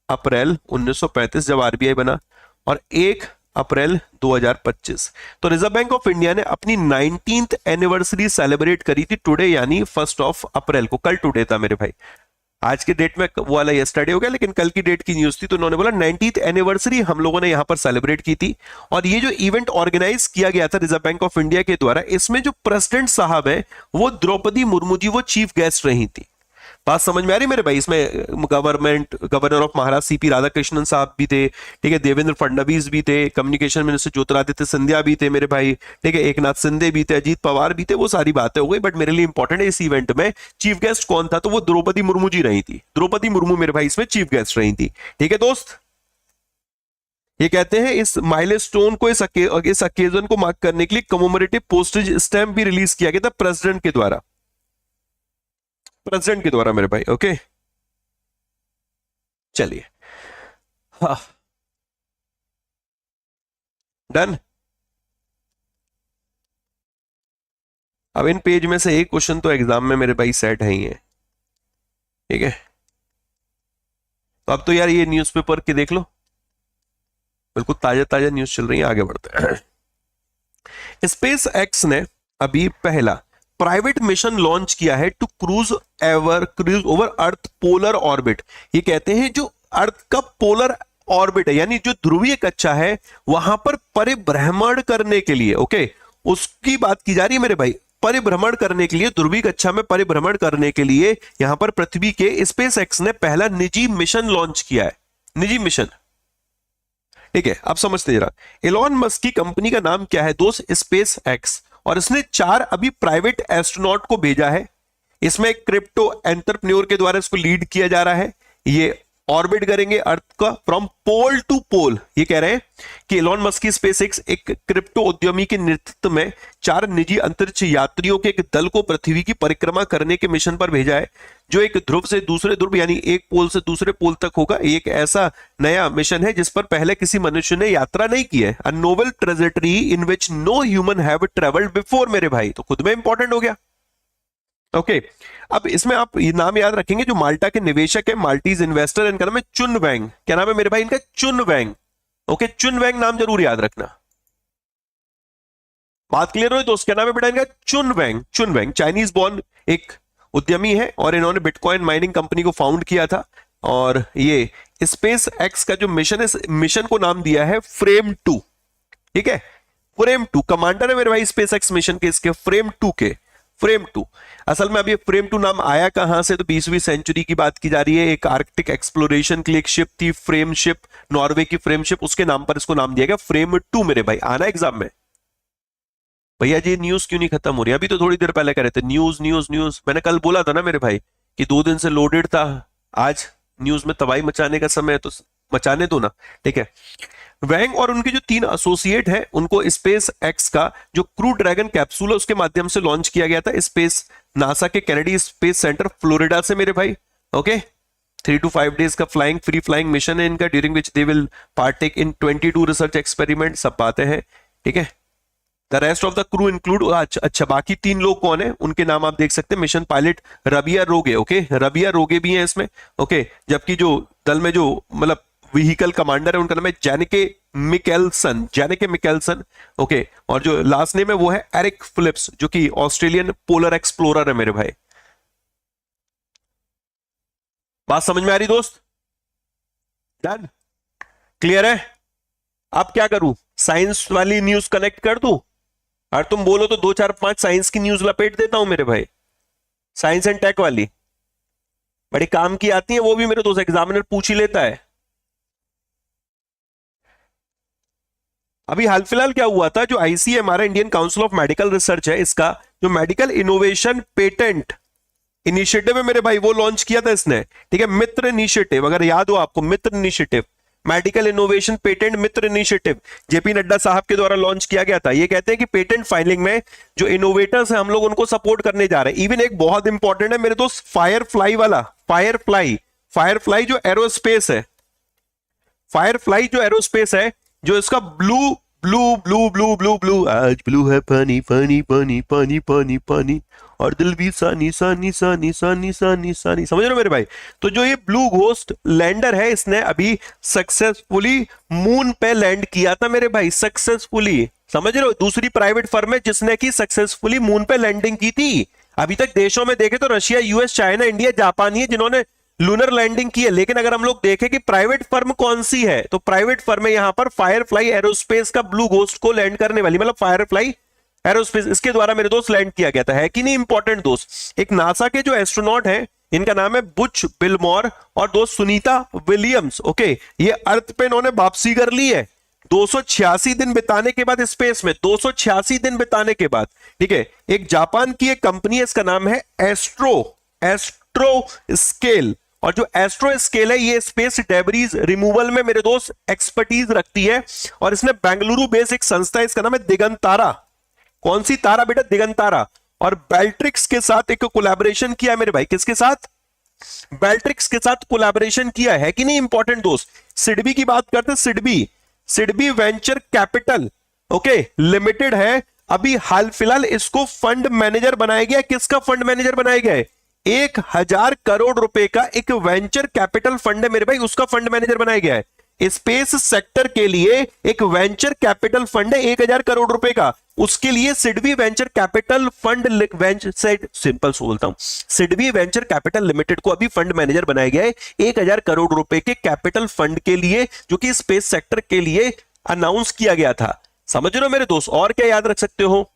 अप्रैल 1935 जब आरबीआई बना और 1 अप्रैल 2025, तो रिजर्व बैंक ऑफ इंडिया ने अपनी 19th एनिवर्सरी सेलिब्रेट करी थी टुडे, यानी 1 अप्रैल को। कल टुडे था मेरे भाई, आज के डेट में वो वाला यस्टरडे हो गया, लेकिन कल की डेट की न्यूज थी तो उन्होंने बोला 19th एनिवर्सरी हम लोगों ने यहां पर सेलिब्रेट की थी। और ये जो इवेंट ऑर्गेनाइज किया गया था रिजर्व बैंक ऑफ इंडिया के द्वारा, इसमें जो प्रेसिडेंट साहब है वो द्रौपदी मुर्मू जी वो चीफ गेस्ट रही थी। बात समझ में आ रही मेरे भाई? इसमें governor of Maharashtra CP Radhakrishnan साहब भी थे, ठीक है, देवेंद्र फडणवीस भी थे, कम्युनिकेशन मिनिस्टर ज्योतिरादित्य सिंधिया भी थे मेरे भाई, ठीक है, एकनाथ शिंदे भी थे, अजीत पवार भी थे। वो सारी बातें हो गई, बट मेरे लिए इंपॉर्टेंट है इस इवेंट में चीफ गेस्ट कौन था, तो वो द्रौपदी मुर्मू जी रही थी। द्रौपदी मुर्मू मेरे भाई इसमें चीफ गेस्ट रही थी। ठीक है दोस्त, ये कहते हैं इस माइलस्टोन को, इस अकेजन को मार्क करने के लिए कमोमरेटिव पोस्टेज स्टैंप भी रिलीज किया गया था प्रेसिडेंट के द्वारा, प्रेसिडेंट के द्वारा मेरे भाई। ओके चलिए, हाँ डन। अब इन पेज में से एक क्वेश्चन तो एग्जाम में मेरे भाई सेट है ही है, ठीक है। तो अब तो यार ये न्यूज़पेपर के देख लो, बिल्कुल ताजा ताजा न्यूज चल रही है। आगे बढ़ते हैं। स्पेस एक्स ने अभी पहला प्राइवेट मिशन लॉन्च किया है to cruise over earth polar orbit. ये कहते हैं जो अर्थ का पोलर ऑर्बिट है, यानी जो ध्रुवीय कक्षा है, वहां पर परिभ्रमण करने के लिए, ओके, उसकी बात की जा रही है मेरे भाई। परिभ्रमण करने के लिए, ध्रुवीय कक्षा में परिभ्रमण करने के लिए यहां पर पृथ्वी के स्पेस एक्स ने पहला निजी मिशन लॉन्च किया है। निजी मिशन, ठीक है। अब समझते जरा, एलॉन मस्क की कंपनी का नाम क्या है दोस्त? Space x. और इसने 4 अभी प्राइवेट एस्ट्रोनॉट को भेजा है। इसमें एक क्रिप्टो एंटरप्रेन्योर के द्वारा इसको लीड किया जा रहा है। ये ऑर्बिट करेंगे अर्थ का फ्रॉम पोल टू पोल। ये कह रहे हैं कि एलॉन मस्क की स्पेसएक्स एक क्रिप्टो उद्यमी के नेतृत्व में 4 निजी अंतरिक्ष यात्रियों के एक दल को पृथ्वी की परिक्रमा करने के मिशन पर भेजा है, जो एक ध्रुव से दूसरे ध्रुव यानी एक पोल से दूसरे पोल तक होगा। एक ऐसा नया मिशन है जिस पर पहले किसी मनुष्य ने यात्रा नहीं की है। A novel trajectory in which no human have travelled before मेरे भाई, तो खुद में इंपॉर्टेंट हो गया। ओके अब इसमें आप ये नाम याद रखेंगे, जो माल्टा के निवेशक है, माल्टीज इन्वेस्टर, इनका नाम है चुन वैंग। क्या नाम है मेरे भाई इनका? चुन वैंग। ओके चुन वैंग नाम जरूर याद रखना। बात क्लियर हो दोस्त? क्या नाम है बेटा इनका? चुन वैंग। चुन वैंग चाइनीज बॉर्न एक उद्यमी है और इन्होंने बिटकॉइन माइनिंग कंपनी को फाउंड किया था। और ये स्पेस एक्स का जो मिशन है, मिशन को नाम दिया है फ्रेम 2। ठीक है, फ्रेम 2 कमांडर है मेरे भाई स्पेस एक्स मिशन के, इसके फ्रेम 2 के। फ्रेम 2 असल में अभी फ्रेम 2 नाम आया कहां से? तो 20वीं सेंचुरी की बात की जा रही है। एक आर्कटिक एक्सप्लोरेशन के लिए एक शिप थी, फ्रेम शिप, नॉर्वे की फ्रेम शिप, उसके नाम पर इसको नाम दिया गया फ्रेम 2 मेरे भाई। आना एग्जाम में। भैया जी न्यूज क्यों नहीं खत्म हो रही? अभी तो थोड़ी देर पहले कह रहे थे न्यूज न्यूज न्यूज। मैंने कल बोला था ना मेरे भाई कि 2 दिन से लोडेड था, आज न्यूज में तबाही मचाने का समय है, तो मचाने दो ना। ठीक है, वैंग और उनके जो 3 एसोसिएट हैं उनको स्पेस एक्स का जो क्रू ड्रैगन कैप्सूल है उसके माध्यम से लॉन्च किया गया था स्पेस नासा के कैनेडी स्पेस सेंटर फ्लोरिडा से मेरे भाई। ओके 3 to 5 डेज का फ्री फ्लाइंग मिशन है इनका, during which they will partake in 22 research experiment. सब बातें हैं, ठीक है। The rest of the crew include, अच्छा बाकी 3 लोग कौन है उनके नाम आप देख सकते हैं। मिशन पायलट रबिया रोगे, ओके रबिया रोगे भी है इसमें। ओके जबकि जो दल में जो मतलब व्हीकल कमांडर है उनका नाम है Jannike Mikkelsen. Jannike Mikkelsen, okay. और जो लास्ट नेम है वो है एरिक फिलिप्स, जो कि ऑस्ट्रेलियन पोलर एक्सप्लोरर है मेरे भाई। बात समझ में आ रही दोस्त? डन, क्लियर है? अब क्या करूं? साइंस वाली न्यूज कनेक्ट कर दूं? और तुम बोलो तो 2 4 5 साइंस की न्यूज लपेट देता हूं मेरे भाई, साइंस एंड टेक वाली, बड़ी काम की आती है वो भी मेरे दोस्त, एग्जामिनर पूछ ही लेता है। अभी हाल फिलहाल क्या हुआ था, जो ICMR Indian council of medical research है, इसका जो मेडिकल इनोवेशन पेटेंट इनिशिएटिव है मेरे भाई, वो लॉन्च किया था इसने। ठीक है, मित्र इनिशिएटिव, अगर याद हो आपको, मित्र इनिशिएटिव, मेडिकल इनोवेशन पेटेंट मित्र इनिशिएटिव जेपी नड्डा साहब के द्वारा लॉन्च किया गया था। ये कहते हैं कि पेटेंट फाइलिंग में जो इनोवेटर्स हैं हम लोग उनको सपोर्ट करने जा रहे हैं। इवन एक बहुत इंपॉर्टेंट है मेरे दोस्त, फायरफ्लाई वाला, फायरफ्लाई जो एरोस्पेस है, फायरफ्लाई जो एरोस्पेस है, जो इसका blue blue blue blue blue blue आज ब्लू है पानी पानी पानी पानी पानी पानी और दिल भी सानी सानी सानी सानी सानी सानी, समझ रहे हो मेरे भाई? तो जो ये ब्लू घोस्ट लैंडर है, इसने अभी सक्सेसफुली मून पे लैंड किया था मेरे भाई, सक्सेसफुली। समझ रहे हो? दूसरी प्राइवेट फर्म है जिसने की सक्सेसफुली मून पे लैंडिंग की थी। अभी तक देशों में देखे तो Russia, US, China, India, Japan ही है जिन्होंने लूनर लैंडिंग की है। लेकिन अगर हम लोग देखें कि प्राइवेट फर्म कौन सी है, तो प्राइवेट फर्म है यहां पर फायरफ्लाई एरोस्पेस का ब्लू घोस्ट को लैंड करने वाली, मतलब फायरफ्लाई एरोस्पेस, इसके द्वारा मेरे दोस्त लैंड किया गया था। है कि नहीं इंपॉर्टेंट दोस्त? एक नासा के जो एस्ट्रोनॉट हैं, इनका नाम है बुच बिलमोर और दोस्त सुनीता विलियम्स। ओके, ये अर्थ पे इन्होंने वापसी कर ली है 286 दिन बिताने के बाद स्पेस में, 286 दिन बिताने के बाद। ठीक है, एक जापान की एक कंपनी है, इसका नाम है एस्ट्रो स्केल। और जो एस्ट्रो स्केल है ये स्पेस डेब्रीज रिमूवल में मेरे दोस्त एक्सपर्टीज रखती है। और इसने बेंगलुरु बेस्ड एक संस्था है, इसका नाम है दिगंतारा। कौन सी तारा बेटा? दिगंतारा। और बेल्ट्रिक्स के साथ एक कोलैबोरेशन किया है मेरे भाई। किसके साथ? बेल्ट्रिक्स के साथ कोलैबोरेशन किया है कि नहीं? इंपॉर्टेंट दोस्त, सिडबी की बात करते हैं। SIDBI venture capital okay limited है। अभी हाल फिलहाल इसको फंड मैनेजर बनाया गया। किसका फंड मैनेजर बनाया गया है? 1000 करोड़ रुपए का एक वेंचर कैपिटल फंड है मेरे भाई, उसका फंड मैनेजर बनाया गया है। स्पेस सेक्टर के लिए एक वेंचर कैपिटल फंड है 1000 करोड़ रुपए का। उसके लिए SIDBI venture capital fund simple बोलता हूं, सिडबी वेंचर कैपिटल लिमिटेड को अभी फंड मैनेजर बनाया गया है 1000 करोड़ रुपए के कैपिटल फंड के लिए, जो कि स्पेस सेक्टर के लिए अनाउंस किया गया था। समझ रहे हो मेरे दोस्त? और क्या याद रख सकते हो?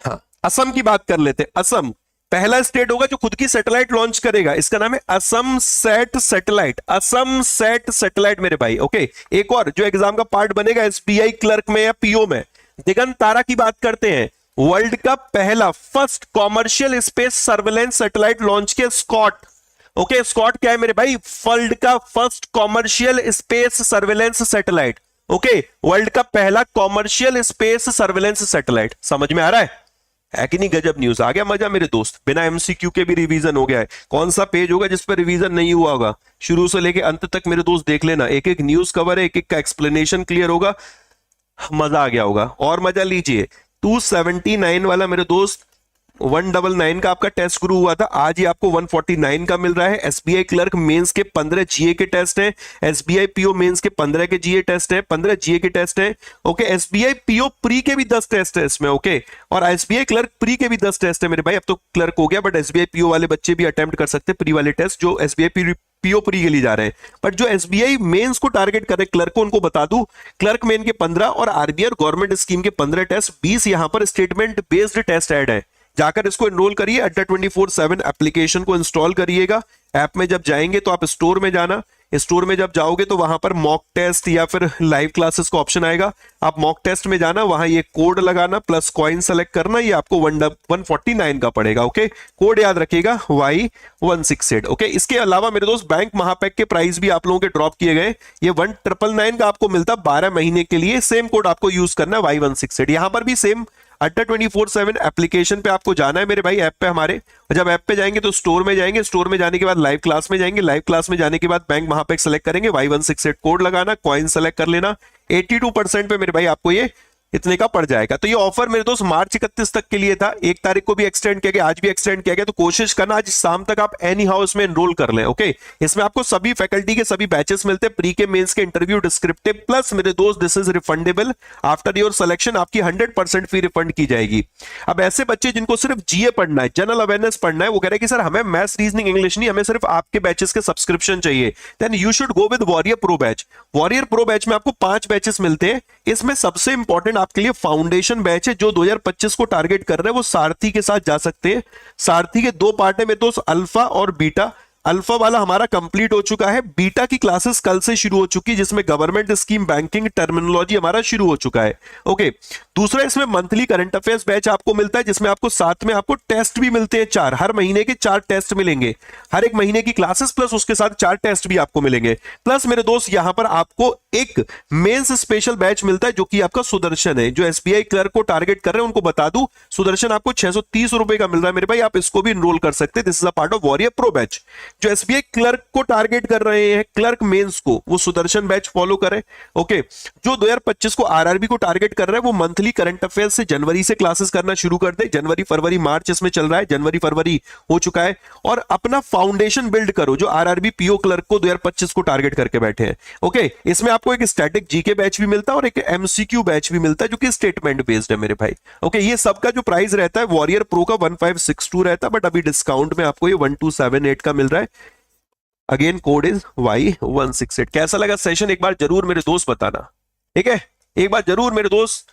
हाँ, असम की बात कर लेते। असम पहला स्टेट होगा जो खुद की सैटेलाइट लॉन्च करेगा, इसका नाम है Assam set satellite. Assam set satellite मेरे भाई। ओके, एक और जो एग्जाम का पार्ट बनेगा एसबीआई क्लर्क में या पीओ में, दिगंतारा की बात करते हैं। वर्ल्ड का पहला first commercial space surveillance satellite launch किया स्कॉट। ओके, स्कॉट क्या है मेरे भाई? वर्ल्ड का first commercial space surveillance satellite. Okay, world का पहला कॉमर्शियल स्पेस सर्वेलेंस सैटेलाइट। समझ में आ रहा है कि नहीं? गजब न्यूज। आ गया मजा मेरे दोस्त? बिना एमसीक्यू के भी रिवीजन हो गया है। कौन सा पेज होगा जिस पर रिवीजन नहीं हुआ होगा? शुरू से लेके अंत तक मेरे दोस्त देख लेना, एक एक न्यूज कवर है, एक एक का एक्सप्लेनेशन क्लियर होगा, मजा आ गया होगा। और मजा लीजिए, 279 वाला मेरे दोस्त 199 का आपका टेस्ट शुरू हुआ था, आज ही आपको 149 का मिल रहा है। एसबीआई क्लर्क मेंस के 15 जीए के टेस्ट हैं, एसबीआई पीओ मेंस के 15 के जीए टेस्ट हैं, 15 जीए के टेस्ट हैं। ओके, एसबीआई पीओ प्री के भी 10 टेस्ट है इसमें। ओके, और एसबीआई क्लर्क प्री के भी 10 टेस्ट है मेरे भाई। अब तो क्लर्क हो गया, बट एसबीआई पीओ वाले बच्चे भी अटेम्प्ट कर सकते हैं प्री वाले टेस्ट, जो एसबीआई पीओ प्री के लिए जा रहे हैं। बट जो एसबीआई मेंस को टारगेट कर रहे क्लर्क को, उनको बता दूं, क्लर्क मेन के 15 और आरबीआई गवर्नमेंट स्कीम के 15 टेस्ट, 20 यहां पर स्टेटमेंट बेस्ड टेस्ट ऐड है। जाकर इसको एनरोल करिए, अड्डा 24/7 एप्लीकेशन को इंस्टॉल करिएगा। ऐप में जब जाएंगे तो आप स्टोर में जाना, स्टोर में जब जाओगे तो वहां पर मॉक टेस्ट या फिर लाइव क्लासेस का ऑप्शन आएगा। आप मॉक टेस्ट में जाना, वहां ये कोड लगाना प्लस कॉइन सेलेक्ट करना, ये आपको 149 का पड़ेगा। ओके, कोड याद रखिएगा Y168। ओके, इसके अलावा मेरे दोस्त बैंक महापैक के प्राइस भी आप लोगों के ड्रॉप किए गए। ये 1999 का आपको मिलता 12 महीने के लिए। सेम कोड आपको यूज करना है Y168। यहां पर भी सेम अड्डा 24/7 एप्लीकेशन पे आपको जाना है मेरे भाई, ऐप पे हमारे। जब ऐप पे जाएंगे तो स्टोर में जाएंगे, स्टोर में जाने के बाद लाइव क्लास में जाएंगे, लाइव क्लास में जाने के बाद बैंक महापैक सेलेक्ट करेंगे, Y168 कोड लगाना, कॉइन सेलेक्ट कर लेना। 82% पे मेरे भाई आपको ये इतने का पड़ जाएगा। तो ये ऑफर मेरे दोस्त मार्च 31 तक के लिए था, 1 तारीख को भी एक्सटेंड किया गया, आज भी एक्सटेंड किया गया। तो कोशिश करना आज शाम तक आप एनी हाउ इसमें एनरोल कर लें। ओके, इसमें आपको सभी फैकल्टी के सभी बैचेस मिलते हैं, प्री के मेंस के इंटरव्यू डिस्क्रिप्टिव, प्लस मेरे दोस्त this is refundable after your selection, आपकी 100% फी रिफंड की जाएगी। अब ऐसे बच्चे जिनको सिर्फ जीए पढ़ना है, जनरल अवेयरनेस पढ़ना है, वो कह रहे हैं कि सर हमें मैथ्स रीजनिंग इंग्लिश नहीं, हमें सिर्फ आपके बैचेस के सब्सक्रिप्शन चाहिए, then you should go with warrior pro batch. Warrior pro batch में आपको 5 बैचेस मिलते हैं। इसमें सबसे इंपॉर्टेंट आपके लिए फाउंडेशन बैच है, जो 2025 को टारगेट कर रहे हैं वो सारथी के साथ जा सकते हैं। सारथी के 2 पार्ट है मेरे दोस्त, अल्फा और बीटा। अल्फा वाला हमारा कंप्लीट हो चुका है, बीटा की क्लासेस कल से शुरू हो चुकी है, जिसमें गवर्नमेंट स्कीम बैंकिंग टर्मिनोलॉजी हमारा शुरू हो चुका है। ओके, दूसरा इसमें मंथली करंट अफेयर्स बैच आपको मिलता है, जिसमें आपको साथ में आपको टेस्ट भी मिलते हैं 4, हर महीने के 4 टेस्ट मिलेंगे, हर एक महीने की क्लासेस प्लस उसके साथ 4 टेस्ट भी आपको मिलेंगे। प्लस मेरे दोस्त यहां पर आपको एक मेंस स्पेशल बैच मिलता है, जो कि आपका सुदर्शन है। जो एसबीआई क्लर्क को टारगेट कर रहे हैं उनको बता दूं, सुदर्शन आपको 630 रुपए का मिल रहा है मेरे भाई, आप इसको भी एनरोल कर सकते हैं। This is a part of warrior pro batch. जो एसबीआई क्लर्क को टारगेट कर रहे हैं, क्लर्क मेंस को, वो सुदर्शन बैच फॉलो करें। ओके, जो 2025 को आरआरबी को टारगेट कर रहे हैं, वो मंथली करंट अफेयर्स से जनवरी से क्लासेस करना शुरू कर दे। जनवरी फरवरी मार्च इसमें चल रहा है, जनवरी फरवरी हो चुका है। और अपना फाउंडेशन बिल्ड करो, जो आरआरबी पीओ क्लर्क को 2025 को टारगेट करके बैठे हैं। ओके, इसमें आपको एक स्टैटिक जीके बैच भी मिलता है और एक एमसीक्यू बैच भी मिलता है, जो कि स्टेटमेंट बेस्ड है मेरे भाई। ओके, ये सबका जो प्राइस रहता है वॉरियर प्रो का 1562 रहता है, बट अभी डिस्काउंट में आपको ये 1278 का मिल रहा है। Again code is Y168। कैसा लगा सेशन एक बार जरूर मेरे दोस्त बताना, ठीक है? एक बार जरूर मेरे दोस्त